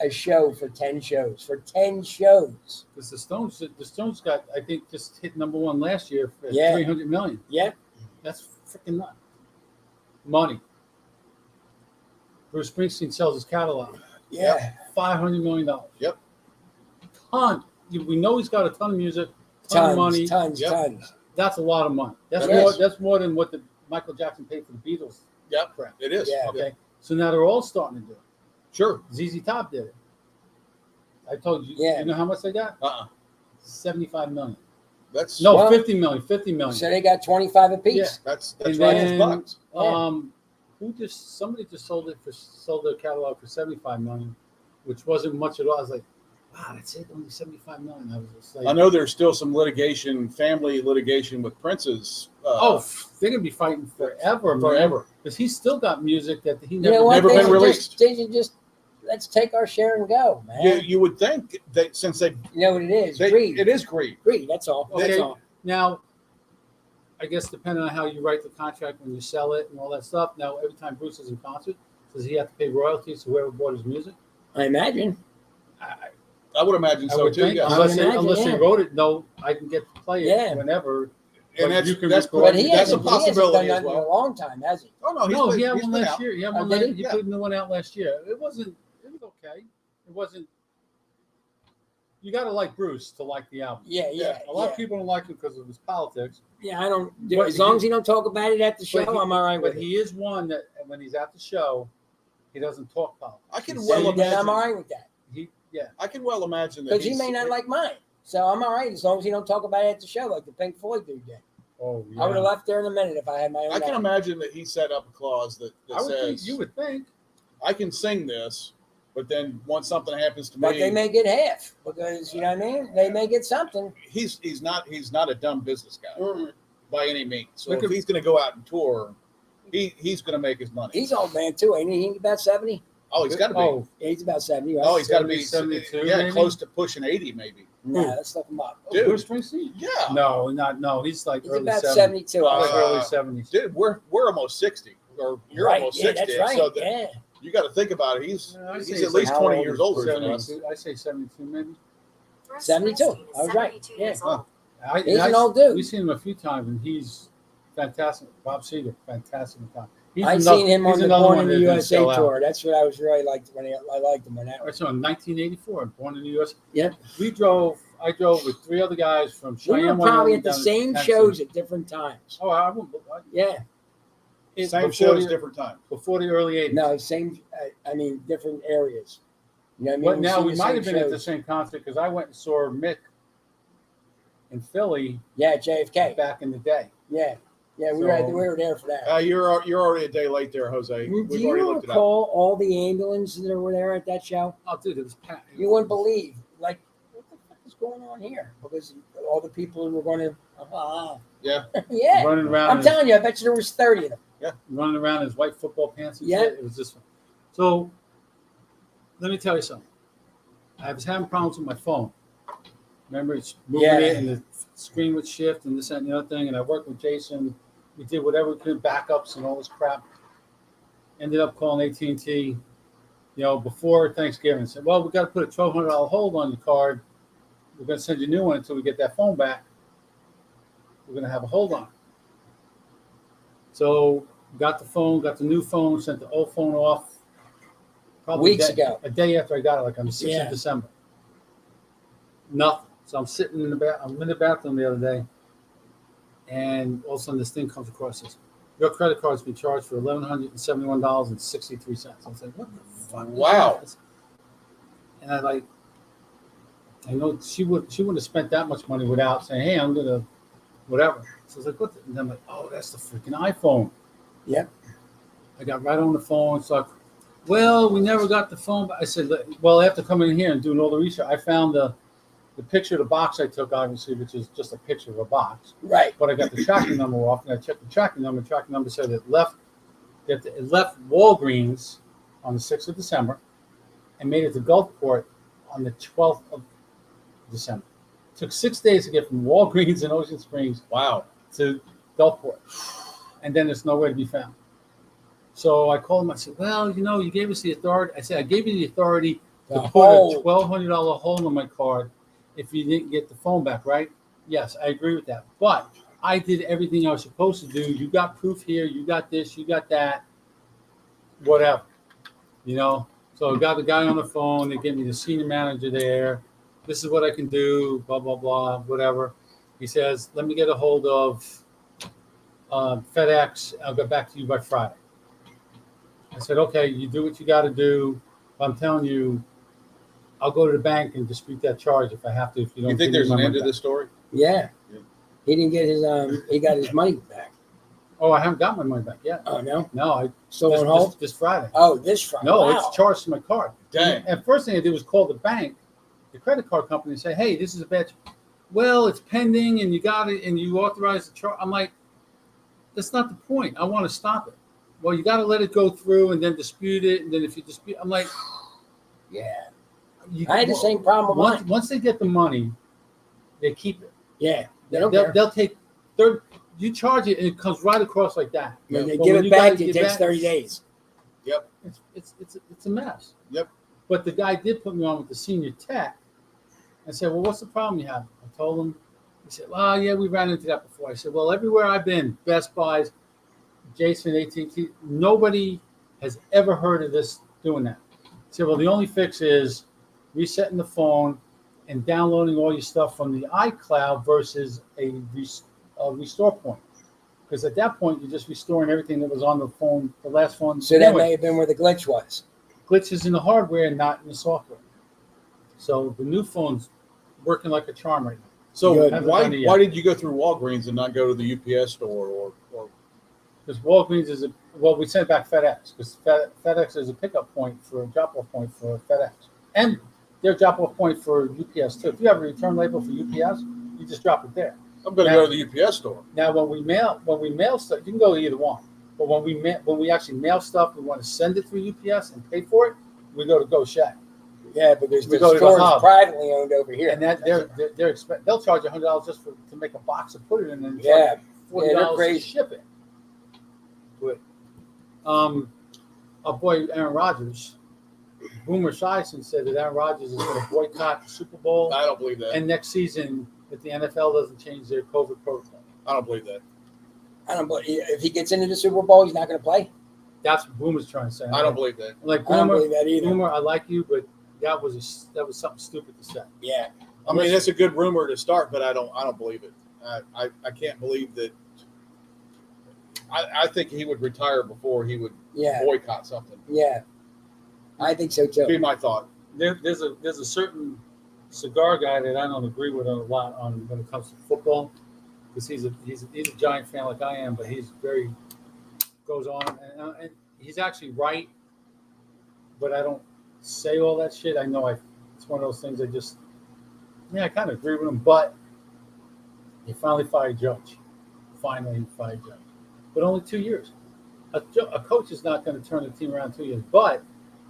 a show for 10 shows. For 10 shows. because the Stones got, I think, just hit number 1 last year for Yeah. $300 million. Yep. That's freaking nuts. Money. Bruce Springsteen sells his catalog. Yeah. $500 million. Yep. Ton. We know he's got a ton of music, ton of money. Tons. That's a lot of money. That's It more. is. That's more than what the Michael Jackson paid for the Beatles. Yep. Crap. It is. Yeah. Okay. So now they're all starting to do it. Sure. ZZ Top did it. I told you. Yeah. You know how much they got? 75 million. That's No, Well- 50 million. 50 million. So they got 25 apiece. Yeah. that's And right. then, It's bucks. Somebody just sold their catalog for 75 million, which wasn't much at all. I was like, wow, that's it, only 75 million. I was just like, I know there's still some family litigation with Prince's. They're gonna be fighting forever, Forever. because he's still got music that he You never. know what? never They been should released. They should just let's take our share and go, man. You would think that since You know what it is? they Greed. it is greed. Greed. That's all. That's Okay. all. Now, I guess depending on how you write the contract when you sell it and all that stuff. Now, every time Bruce is in concert, does he have to pay royalties to whoever bought his music? I imagine. I would imagine I so would too. think, Yes. I would unless imagine, unless yeah. they wrote it. No, I can get to play it Yeah. whenever. And But you can that's record- But he that's a hasn't done possibility as nothing in a well. long time, has he? Oh no, No, he had he's one been last out. year. He had Oh, one. did he? He Yeah. put a new one out last year. It was okay. It wasn't. You got to like Bruce to like the album. Yeah. A lot of people don't like him because of his politics. Yeah, I don't. But As long he- as he don't talk about it at the show, But he- I'm all right But with it. he is one that when he's at the show, he doesn't talk politics. I can He well says- Then I'm imagine- all right with that Yeah. I can well imagine that because he may not like mine. So I'm all right as long as he don't talk about it at the show like the Pink Floyd dude did. Oh, yeah. I would have left there in a minute if I had my own. I can album. imagine that he set up a clause that I would think, says you would think. I can sing this, but then once something happens to But me, they may get half because you know what I mean. They may get something. he's not a dumb business guy Mm-mm. by any means. So Look if at- he's going to go out and tour, he's going to make his money. He's old man too, ain't he? He's about 70. Oh, he's got to be. Oh, Yeah, he's about 70, right? Oh, he's got to be 72 yeah, maybe? close to pushing 80 maybe. Nah, let's look him up. Dude. Bruce Springsteen? Yeah, No. He's like He's early about 70s. 72. I Like think. early 70s. dude, we're almost 60, or you're Right, almost yeah, 60. That's right. So that Yeah. you got to think about it. He's Yeah, I'd say he's he's at least like 20 how years old older than us. 72. I say 72 maybe. 72. I was right. Yeah. Huh. He's an old dude. We've seen him a few times, and he's fantastic. Bob Seger, fantastic. He's I've another- seen him he's on the another Born one in the that didn't USA sell out. tour. That's what I was really liked when I liked him on that I one. saw him in 1984, Born in the USA. Yep. I drove with 3 other guys from We Cheyenne, were probably Wyoming, at the down to same Kansas. shows at different times. Oh, I wouldn't. Yeah. Same before shows, the- different time. Before the early 80s. No, same. I mean, different areas. You know what I mean? But now seen we the might same have been at the shows. same concert because I went and saw Mick in Philly Yeah, JFK. back in the day. Yeah. Yeah, we So- were there for that. You're already a day late there, Jose. Do We've already you looked it up. recall all the ambulances that were there at that show? Oh, dude, it was packed. You wouldn't believe, like, what the fuck is going on here? Because all the people who were going to, Yeah. yeah. running around. I'm telling you, I bet you there was 30 of them. running around in his white football pants. And Yeah. shit. It was just. So, let me tell you something. I was having problems with my phone. Remember, it's moving Yeah. it, and the screen would shift, and this that, and the other thing. And I worked with Jason. We did whatever we could, backups and all this crap. Ended up calling AT&T, before Thanksgiving. Said, "Well, we got to put a $1,200 hold on your card. We're going to send you a new one until we get that phone back. We're going to have a hold on it." So got the phone, got the new phone, sent the old phone off. Probably Weeks ago. A day after I got it, like on the 6th Yeah. of December. Nothing. So I'm sitting I'm in the bathroom the other day, and all of a sudden this thing comes across. Says, your credit card's been charged for $1,171.63. I was like, what the fuck? Wow. And I know she wouldn't have spent that much money without saying, hey, I'm gonna whatever. So I was like, what? And I'm like, oh, that's the freaking iPhone. Yep. I got right on the phone. So well, we never got the phone. But I said, well, after coming in here and doing all the research, I found the picture of the box I took, obviously, which is just a picture of a box. Right. But I got the tracking number off, and I checked the tracking number. The tracking number said it left Walgreens on the 6th of December and made it to Gulfport on the 12th of December. It took 6 days to get from Walgreens in Ocean Springs to Gulfport. And then it's nowhere to be found. So I called him. I said, well, you gave us the authority. I said, I gave you the authority to put a $1,200 hole in my card if you didn't get the phone back, right? Yes, I agree with that. But I did everything I was supposed to do. You got proof here. You got this. You got that. Whatever. So I got the guy on the phone. They gave me the senior manager there. This is what I can do, blah, blah, blah, whatever. He says, let me get a hold of FedEx. I'll get back to you by Friday. I said, okay, you do what you got to do. I'm telling you, I'll go to the bank and dispute that charge if I have to. If you don't, You think there's an end to this story? Yeah. He didn't get his he got his money back. Oh, I haven't got my money back yet. Oh no? No, Still on hold? This Friday. Oh, this Friday. No, wow. it's charged to my card. Dang. And first thing I did was call the bank, the credit card company, and say, hey, this is a bad. Well, it's pending, and you got it, and you authorized the charge. I'm like, that's not the point. I want to stop it. Well, you got to let it go through and then dispute it, and then if you dispute, I'm like, yeah. I had the same problem with mine. Once they get the money, they keep it. Yeah. They'll take you charge it and it comes right across like that. When they give it back, it takes 30 days. Yep. It's a mess. Yep. But the guy did put me on with the senior tech. I said, well, what's the problem you have? I told him. He said, well, yeah, we ran into that before. I said, well, everywhere I've been, Best Buys, Jason, AT&T, nobody has ever heard of this doing that. He said, well, the only fix is resetting the phone and downloading all your stuff from the iCloud versus a restore point. Because at that point, you're just restoring everything that was on the phone, the last phone. So that may have been where the glitch was. Glitch is in the hardware and not in the software. So the new phone's working like a charm right now. So why did you go through Walgreens and not go to the UPS store or because Walgreens is we sent back FedEx because FedEx is a pickup point for a drop-off point for FedEx. And their drop-off point for UPS too. If you have a return label for UPS, you just drop it there. I'm going to go to the UPS store. Now, when we mail stuff, you can go to either one. But when we actually mail stuff, we want to send it through UPS and pay for it. We go to GoShack. Yeah, because we the go to store the is privately owned over here, and that they'll charge $100 just to make a box and put it in, and $40 to ship it. But our boy Aaron Rodgers. Boomer Esiason said that Aaron Rodgers is going to boycott the Super Bowl. I don't believe that. And next season, if the NFL doesn't change their COVID protocol. I don't believe that. I don't believe if he gets into the Super Bowl, he's not going to play. That's what Boomer's trying to say. I don't believe that. Like Boomer, I don't believe that either. Boomer, I like you, but that was something stupid to say. Yeah. I mean, that's a good rumor to start, but I don't believe it. I can't believe that. I think he would retire before he would boycott something. Yeah. I think so too. Be my thought. There's a certain cigar guy that I don't agree with a lot on when it comes to football, because he's a Giant fan like I am, but he's very goes on and he's actually right, but I don't say all that shit. I know it's one of those things I kind of agree with him, but he finally fired Judge. But only 2 years. A coach is not going to turn the team around 2 years, but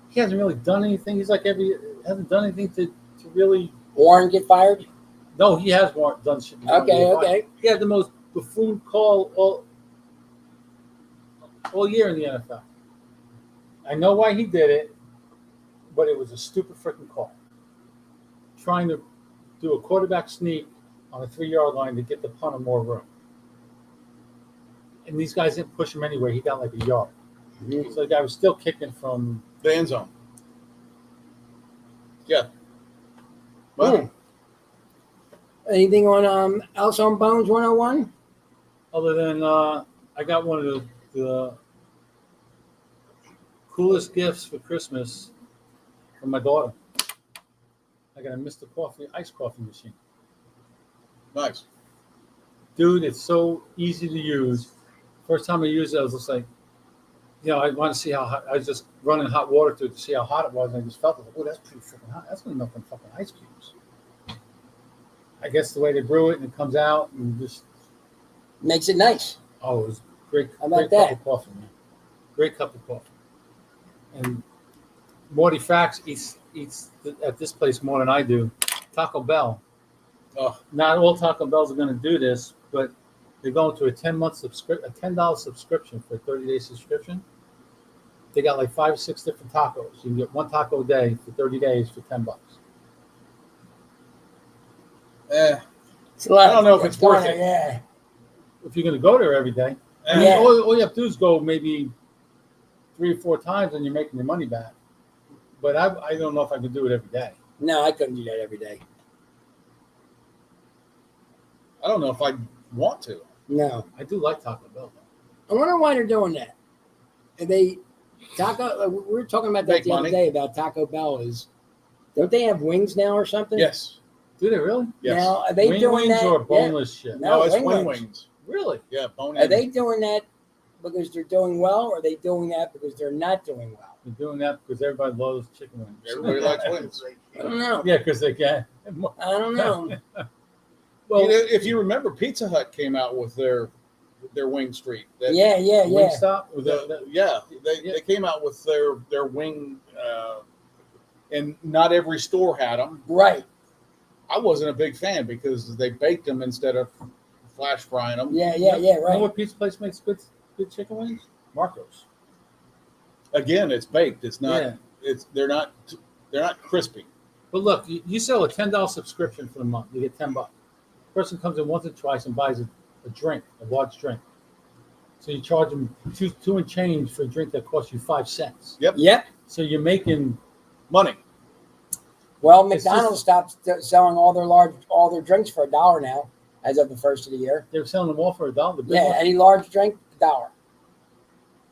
he hasn't really done anything. He's hasn't done anything to really. Warren get fired? No, he has done shit. Okay. He had the most buffoon call all year in the NFL. I know why he did it, but it was a stupid freaking call. Trying to do a quarterback sneak on a 3-yard line to get the punter more room. And these guys didn't push him anywhere. He got like a yard. Mm-hmm. So the guy was still kicking from the end zone. Yeah. Well, anything on else on Bones 101? Other than I got one of the coolest gifts for Christmas from my daughter. I got a Mr. Coffee iced coffee machine. Nice. Dude, it's so easy to use. First time I used it, I was just like, I want to see how hot. I was just running hot water to it to see how hot it was, and I just felt it. Like, oh, that's pretty freaking hot. That's gonna melt them fucking ice cubes. I guess the way they brew it and it comes out and just Makes it nice. it was great. How about Great that? cup of coffee, man. Great cup of coffee. And Morty Fax eats at this place more than I do. Taco Bell. Oh, Not all Taco Bells are going to do this, but they're going to a $10 subscription for a 30-day subscription. They got like 5 or 6 different tacos. You can get one taco a day for 30 days for $10. It's a lot. I don't know if it's worth it. Yeah. If you're going to go there every day, I mean, Yeah. all you have to do is go maybe 3 or 4 times, and you're making your money back. But I don't know if I could do it every day. No, I couldn't do that every day. I don't know if I want to. No. I do like Taco Bell, though. I wonder why they're doing that. We were talking about that Make the other money. day about Taco Bell. Don't they have wings now or something? Yes. Do they really? Yes. Now, are they Wing doing wings that? or boneless shit? No, No, it's wing wing wings. wings. Really? Yeah, bone Are in. they doing that because they're doing well, or are they doing that because they're not doing well? They're doing that because everybody loves chicken wings. Everybody likes wings. I don't know. Yeah, because they can. I don't know. Well, If you remember, Pizza Hut came out with their wing street. That- Yeah. Wingstop? Was They came out with their wing, and not every store had them. Right. I wasn't a big fan because they baked them instead of flash frying them. Yeah. You know Right. what pizza place makes good chicken wings? Marco's. Again, it's baked. It's not. Yeah. They're not crispy. But look, you sell a $10 subscription for the month. You get $10. Person comes in once or twice and buys a drink, a large drink. So you charge them two and change for a drink that costs you 5 cents. Yep. So you're making Money. Well, It's McDonald's stopped selling all their drinks for $1 now, as of the first of the year. they're selling them all for $1. The big Yeah, ones? any large drink, $1.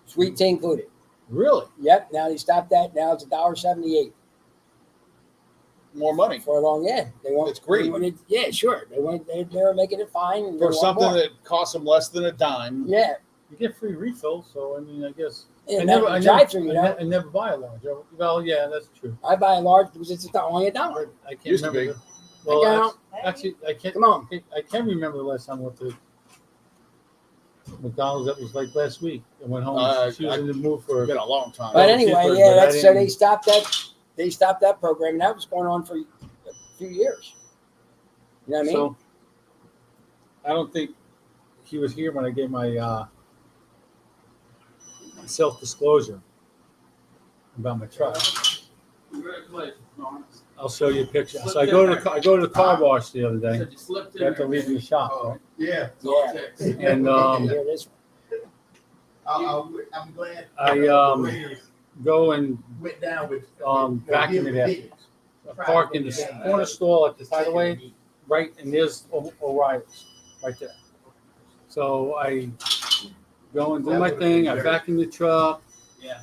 Sweet tea included. Really? Yep. Now they stopped that. Now it's $1.78 More money for a long. Yeah, they want. It's greed. they wanted- yeah, sure. They were making it fine and they for want something more. that costs them less than a dime. Yeah. You get free refills, so I mean, I guess Yeah, I drive-through, you know. I never buy a large. Well, yeah, that's true. I buy a large because it's only $1. I can't Used to remember. be. Well, Go. actually, I can't. Come on. I can't remember the last time I went to McDonald's. That was like last week. I went home. She was in the mood for. It's been a long time. But Well, anyway, cheaper, yeah, but I that's so they didn't- stopped that. They stopped that program, and that was going on for a few years. You know what I mean? So I don't think he was here when I gave my self-disclosure about my truck. Congratulations, Lawrence. I'll show you a picture. So I go to the car wash the other day. Said you slipped in After there. leaving the shop, right? Yeah, It's all Yeah. text. And Here it is. I'm glad. I go and Went down with. vacuum it after. I park in the corner stall at the tidalway, right, and there's O'Reilly's right there. So I go and do my thing. I vacuum the truck.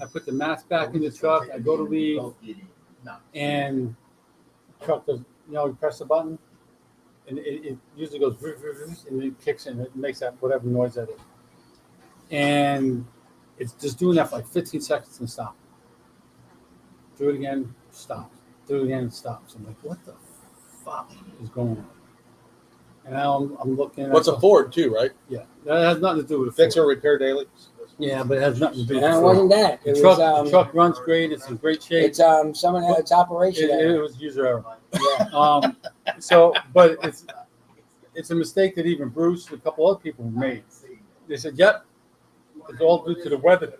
I put the mats back in the truck. I go to leave, and the truck does. You press the button, and it usually goes, and it kicks in. It makes that whatever noise that is, and it's just doing that for like 15 seconds and stop. Do it again, stop. Do it again, it stops. I'm like, what the fuck is going on? And now I'm looking. What's a Ford too, right? Yeah, that has nothing to do with the Fix Ford. or repair daily. Yeah, but it has nothing to do with And the it Ford. wasn't that. It The truck, was the truck runs great. It's in great shape. It's someone had its operation. It was user error. Yeah. But it's a mistake that even Bruce and a couple other people made. They said, "Yep, it's all due to the weather.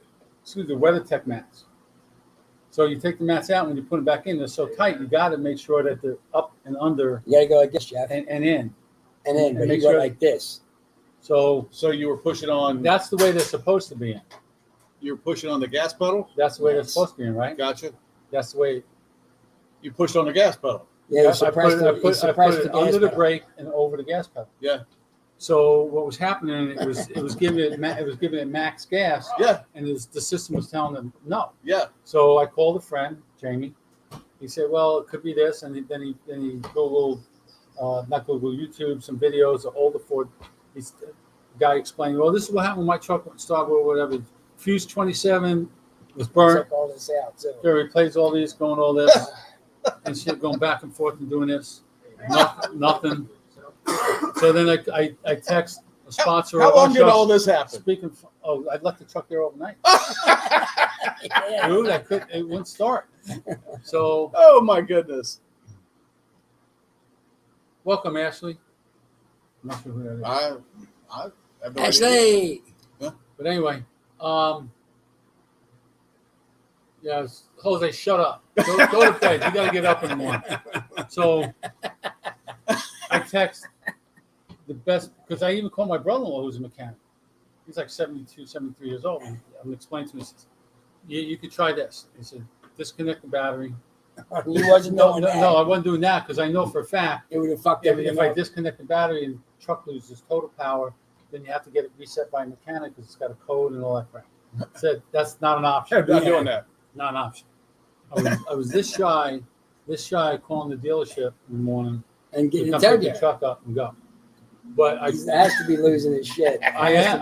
The WeatherTech mats." So you take the mats out, when you put them back in, they're so tight. You got to make sure that they're up and under You got to go like this, Jeff, and in. and then and but make you went sure- like this. So So you were pushing on. that's the way they're supposed to be in. You were pushing on the gas pedal. That's the way they're Yes. supposed to be in, right? Gotcha. That's the way. You pushed on the gas pedal. Yeah, I you suppressed put it the gas under the pedal. brake and over the gas pedal. Yeah. So what was happening? It was giving it max gas, Yeah, and the system was telling them no. yeah. So I called a friend, Jamie. He said, "Well, it could be this," and then he Googled, not Google, YouTube, some videos of older Ford. He's the guy explaining, "Well, this is what happened when my truck went start or whatever. Fuse 27 was burnt. Check all this out too. He replays all these, going all this, and shit, going back and forth and doing this. Nothing. So then I text a sponsor. How of our long did truck. all this happen? Speaking, I left the truck there overnight. Yeah. Dude, it wouldn't start. So Oh my goodness! welcome, Ashley. I'm not sure who that is. I have no idea. Ashley. But anyway, yeah, Jose, shut up. Go to bed. You got to get up in the morning. So I text the best, because I even called my brother-in-law who's a mechanic. He's like 72, 73 years old. And I'm explaining to him, he says, you could try this. He said, disconnect the battery. You wasn't No, doing that. I wasn't doing that because I know for a fact It would have fucked if everything I up. disconnect the battery and the truck loses total power, then you have to get it reset by a mechanic because it's got a code and all that crap. I said that's not an option. I'm not doing that. Not an option. I was this shy calling the dealership in the morning And to get come it pick done. the truck up and go. But I He has to be losing his shit. I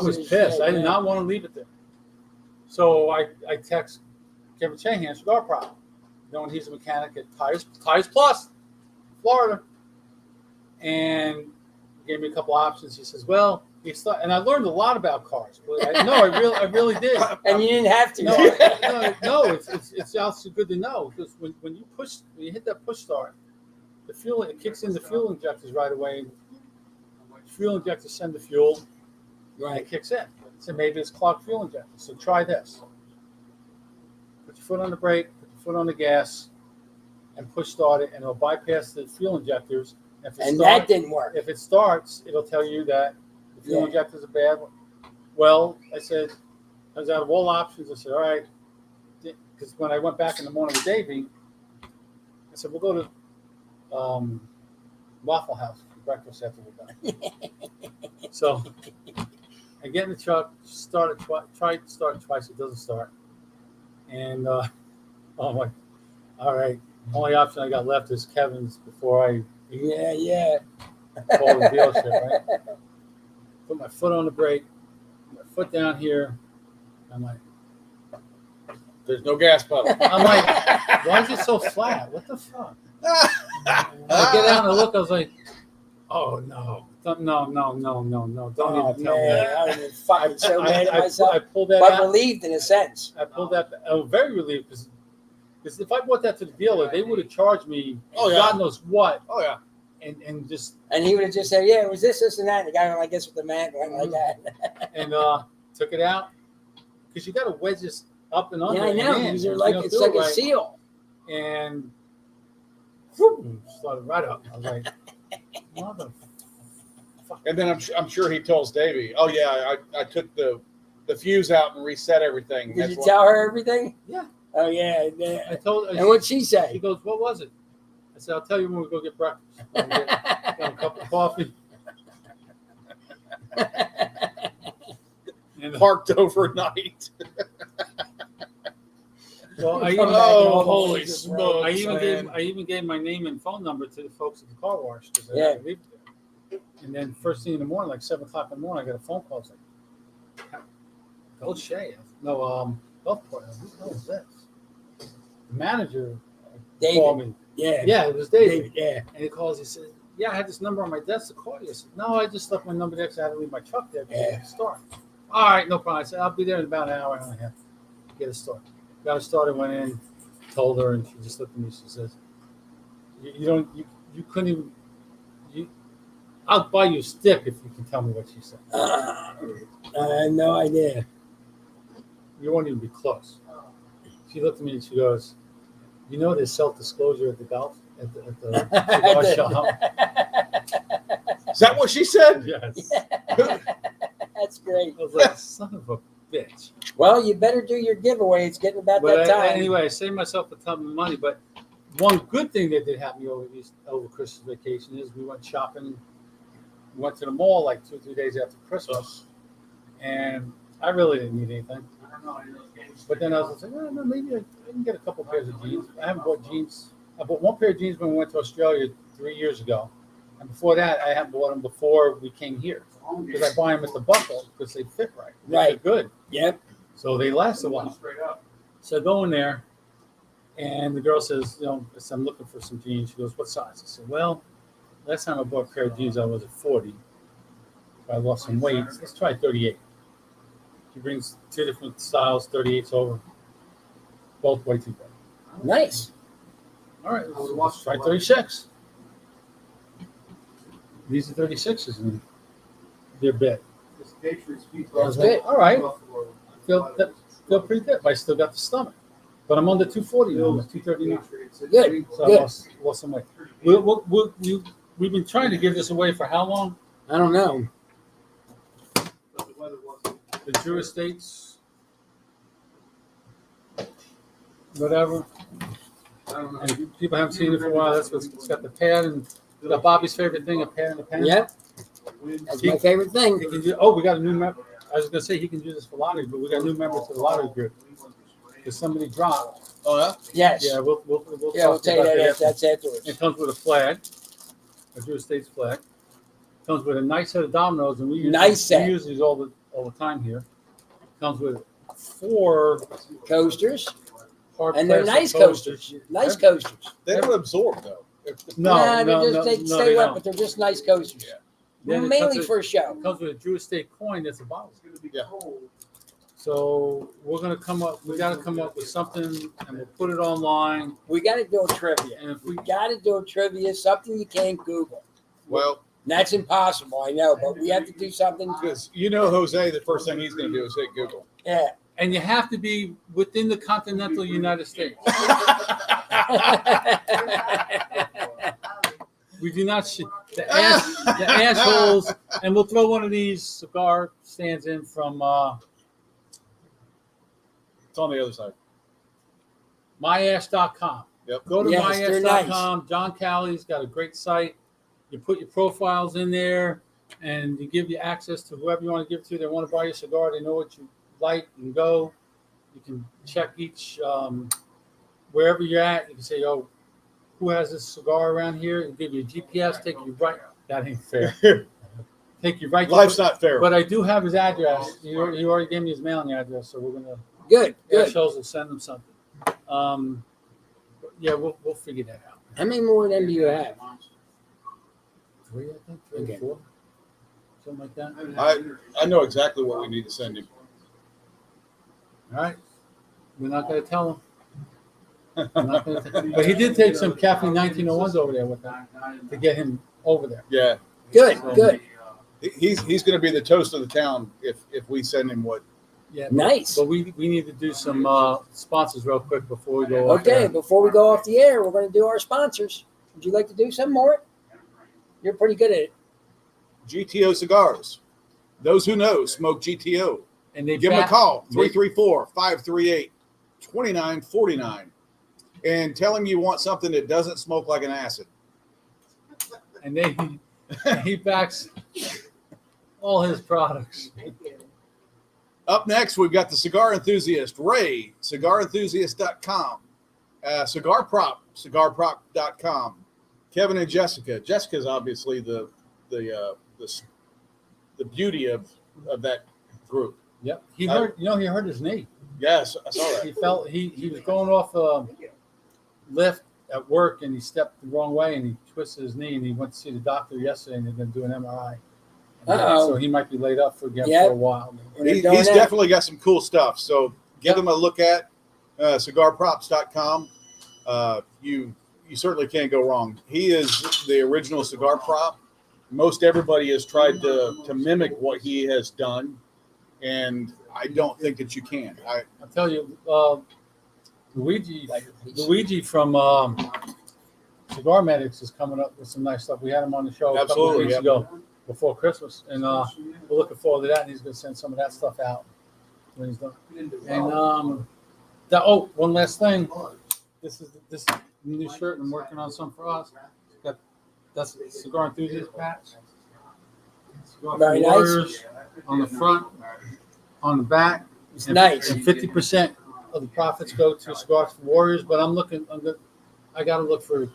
was pissed. I did not want to leave it there. So I text Kevin Chahan, Cigar problem, knowing he's a mechanic at Tires Plus, Florida, and gave me a couple options. He says, "Well," and I learned a lot about cars. But I really did. And you didn't have to. No, it's also good to know because when you hit that push start, the fuel, it kicks in the fuel injectors right away. Fuel injectors send the fuel, and it kicks in. So maybe it's clogged fuel injector. So try this. Put your foot on the brake, put your foot on the gas, and push start it, and it'll bypass the fuel injectors. That didn't work. If it starts, it'll tell you that the fuel injector's a bad one. Well, I said, I was out of all options. I said, all right. Because when I went back in the morning with Davey, I said, we'll go to Waffle House for breakfast after we're done. So I get in the truck, try to start it twice, it doesn't start. And I'm like, all right, only option I got left is Kevin's before I call the dealership, right? Put my foot on the brake, my foot down here. I'm like, There's no gas pedal. I'm like, why is it so flat? What the fuck? I get out and I look, I was like, oh no. No, don't even tell me that. I was fucking so mad at myself. I pulled that But out. relieved in a sense. I pulled that. I was very relieved because if I brought that to the dealer, they would have charged me God knows what. Oh yeah. And just And he would have just said, yeah, it was this, and that. And the guy went like this with the man went like that. and took it out because you got to wedge this up and under. Yeah, I know. and in. Because they're You like, don't it's do it like a right. seal. And whoop, started right up. I was like, motherfucker. And then I'm sure he tells Davey, "Oh yeah, I took the fuse out and reset everything." Did you tell her everything? Yeah. Oh, yeah. I told her. And what'd she She say? goes, "What was it?" I said, "I'll tell you when we go get breakfast. I'll get a cup of coffee." And, Parked overnight. well, I Come even, back and all the holy places, smokes, I even gave my name and phone number to the folks at the car wash because I Yeah. had to leave it there. And then first thing in the morning, like 7:00 in the morning, I got a phone call. It's like, Gold Shay. No, Gulfport. Who the hell is this? The manager called David. me. Yeah. Yeah, it was David. Yeah. And he calls. He said, "Yeah, I had this number on my desk to call you." I said, "No, I just left my number there because I had to leave my truck there to get a start." All right, no problem. I said, "I'll be there in about an hour and a half. Get a start." Got a started. Went in, told her, and she just looked at me. She says, "You couldn't even. I'll buy you a stick if you can tell me what she said." I had no idea. You won't even be close. She looked at me and she goes, "You know there's self-disclosure at the golf at the cigar shop." Is that what she said? Yes. That's great. I was like, son of a bitch. Well, you better do your giveaway. It's getting about But that time. anyway, I saved myself a ton of money. But one good thing that did happen over Christmas vacation is we went shopping Went to the mall like 2 or 3 days after Christmas, and I really didn't need anything. But then I was like, oh, no, maybe I can get a couple pairs of jeans. I haven't bought jeans. I bought one pair of jeans when we went to Australia 3 years ago, and before that, I hadn't bought them before we came here because I buy them at the Buckle because they fit right. They're good. Yep. So they last a while. So I go in there, and the girl says, I said, I'm looking for some jeans. She goes, what size? I said, well, last time I bought a pair of jeans, I was at 40. I lost some weight. Let's try 38. She brings 2 different styles, 38s over. Both way too big. Nice. All right, let's try 36. These are 36s, and they're big. That's good. All right. Feel pretty good, but I still got the stomach. But I'm under 240 now. I'm at 239. Good. So Good. I lost some weight. We've been trying to give this away for how long? I don't know. The Drew Estates, whatever. And people haven't seen it for a while. That's what's it's got the pad and got Bobby's favorite thing, a pad and a pen. Yep. That's my favorite thing. He can we got a new member. I was gonna say he can do this for lottery, but we got a new member to the lottery group. Because somebody dropped. Oh yeah. Yes. Yeah, we'll tell you that. That's afterwards. It comes with a flag, a Drew Estates flag. Comes with a nice set of dominoes, and we use these all the time here. Comes with 4 coasters, hard and they're nice coasters. coasters. Nice coasters. They don't absorb though. They stay wet, but they're just nice coasters. Yeah. Then Mainly for a show. It comes with a Drew Estate coin that's a bottle. Yeah. So we're gonna come up. We got to come up with something, and we'll put it online. We got to do a trivia. And if We got to do a trivia. Something you can't Google. Well, And that's impossible, I know, but we have to do something. because Jose, the first thing he's going to do is hit Google. Yeah. and you have to be within the continental United States. We do not the assholes, and we'll throw one of these cigar stands in from It's on the other side. myash.com. Yep. Go to Yes, myash.com. nice. John Callie's got a great site. You put your profiles in there, and you give you access to whoever you want to give to. They want to buy your cigar. They know what you like and go. You can check each wherever you're at. You can say, "Oh, who has this cigar around here?" And give you a GPS. Take you right. That ain't fair. Take you right. Life's not fair. But I do have his address. He already gave me his mailing address, so we're gonna. Good. Shows will send them something. Yeah, we'll figure that out. How many more of them do you have? 3, I think, 3 Okay. or 4, something like that. I know exactly what we need to send him. All right, we're not going to tell him. But he did take some Caffeine 1901s over there with him to get him over there. Yeah, Good. he's going to be the toast of the town if we send him what. Yeah, Nice. But we need to do some sponsors real quick before we go. off Okay, there. before we go off the air, we're going to do our sponsors. Would you like to do some more? You're pretty good at it. GTO cigars. Those who know smoke GTO. And they Give them a call, they- 334-538-2949. And tell him you want something that doesn't smoke like an acid. And he backs all his products. Up next, we've got the cigar enthusiast, Ray, cigarenthusiast.com. Cigar Prop, cigarprop.com. Kevin and Jessica. Jessica's obviously the beauty of that group. Yep. He hurt his knee. Yes, I saw that. He felt he was going off a lift at work, and he stepped the wrong way, and he twisted his knee, and he went to see the doctor yesterday, and they're going to do an MRI. So he might be laid up for a while. He's definitely got some cool stuff. So give him a look at cigarprops.com. You certainly can't go wrong. He is the original cigar prop. Most everybody has tried to mimic what he has done, and I don't think that you can. I'll tell you, Luigi from Cigar Medics is coming up with some nice stuff. We had him on the show a couple of weeks ago before Christmas, and we're looking forward to that. And he's going to send some of that stuff out when he's done. And one last thing. This is new shirt. I'm working on some for us. That's Cigar Enthusiast patch. Cigar for Very nice. Warriors on the front, on the back. It's and, nice. And 50% of the profits go to Cigars for Warriors. But I got to look for a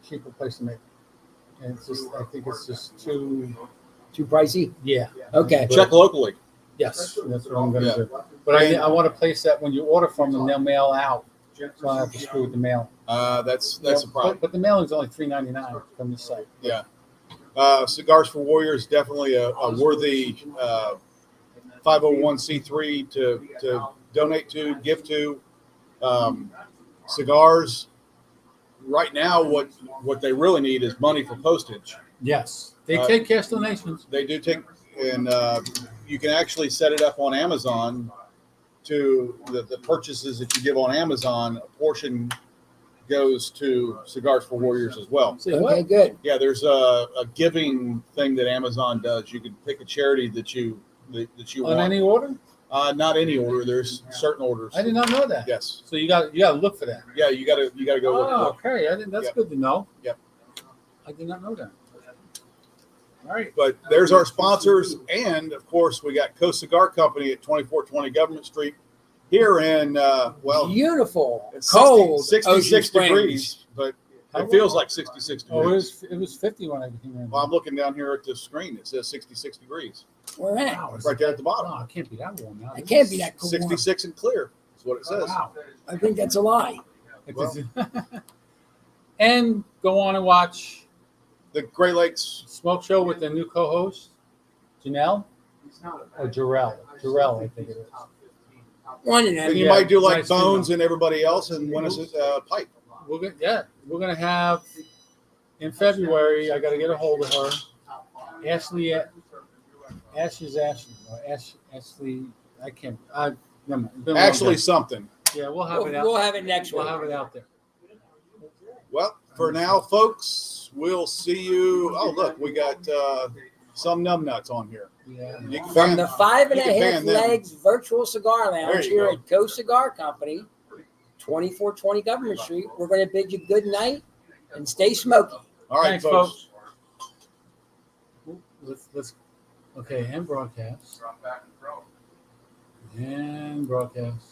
cheaper place to make it. And I think it's just too. Too pricey? Yeah. Okay. Check locally. Yes, that's what I'm going to Yeah. do. But I want a place that when you order from them, they'll mail out. So I don't have to screw with the mail. That's a problem. But the mailing is only $3.99 from the site. Yeah. Cigars for Warriors, definitely a worthy 501c3 to donate to, give to. Cigars, right now, what they really need is money for postage. Yes, they take cash donations. They do take, and you can actually set it up on Amazon to the purchases that you give on Amazon. A portion goes to Cigars for Warriors as well. See what? Okay, good. Yeah, there's a giving thing that Amazon does. You can pick a charity that you On want. any order? Not any order. There's certain orders. I did not know that. Yes. So you got to look for that. Yeah, you gotta go look. Oh, okay. That's Yep. good to know. Yep. I did not know that. All right. But there's our sponsors, and of course we got Coast Cigar Company at 2420 Government Street here in Beautiful. it's Cold. 66 Ocean Springs. degrees, but it feels like 66 Oh, degrees. it was 50 when I came in. Well, I'm looking down here at the screen. It says 66 degrees Where at? Wow, right there at the Oh, bottom. it can't be that warm now. It can't be that cool. 66 and clear. That's what it says. Wow. I think that's a lie. Well. And go on and watch The Great Lakes. Smoke Show with the new co-host, Janelle or Jarrell. Jarrell, I think it is. One of And them. you Yeah, might do like nice Bones female. and everybody else and win us a pipe. We're gonna have in February. I got to get a hold of her. Ashley, Ashley. I can't. Never mind. It's been a long Actually, day. something. Yeah, we'll have it out. We'll have it next We'll week. have it out there. Well, for now, folks, we'll see you. Oh, look, we got some numbnuts on here. Yeah. You can From ban- the 5 and you a can half ban them. legs virtual cigar There lounge you here go. at Coast Cigar Company, 2420 Government Street. We're going to bid you good night and stay smoky. All right, Thanks, folks. Let's. Okay, and broadcast. And broadcast.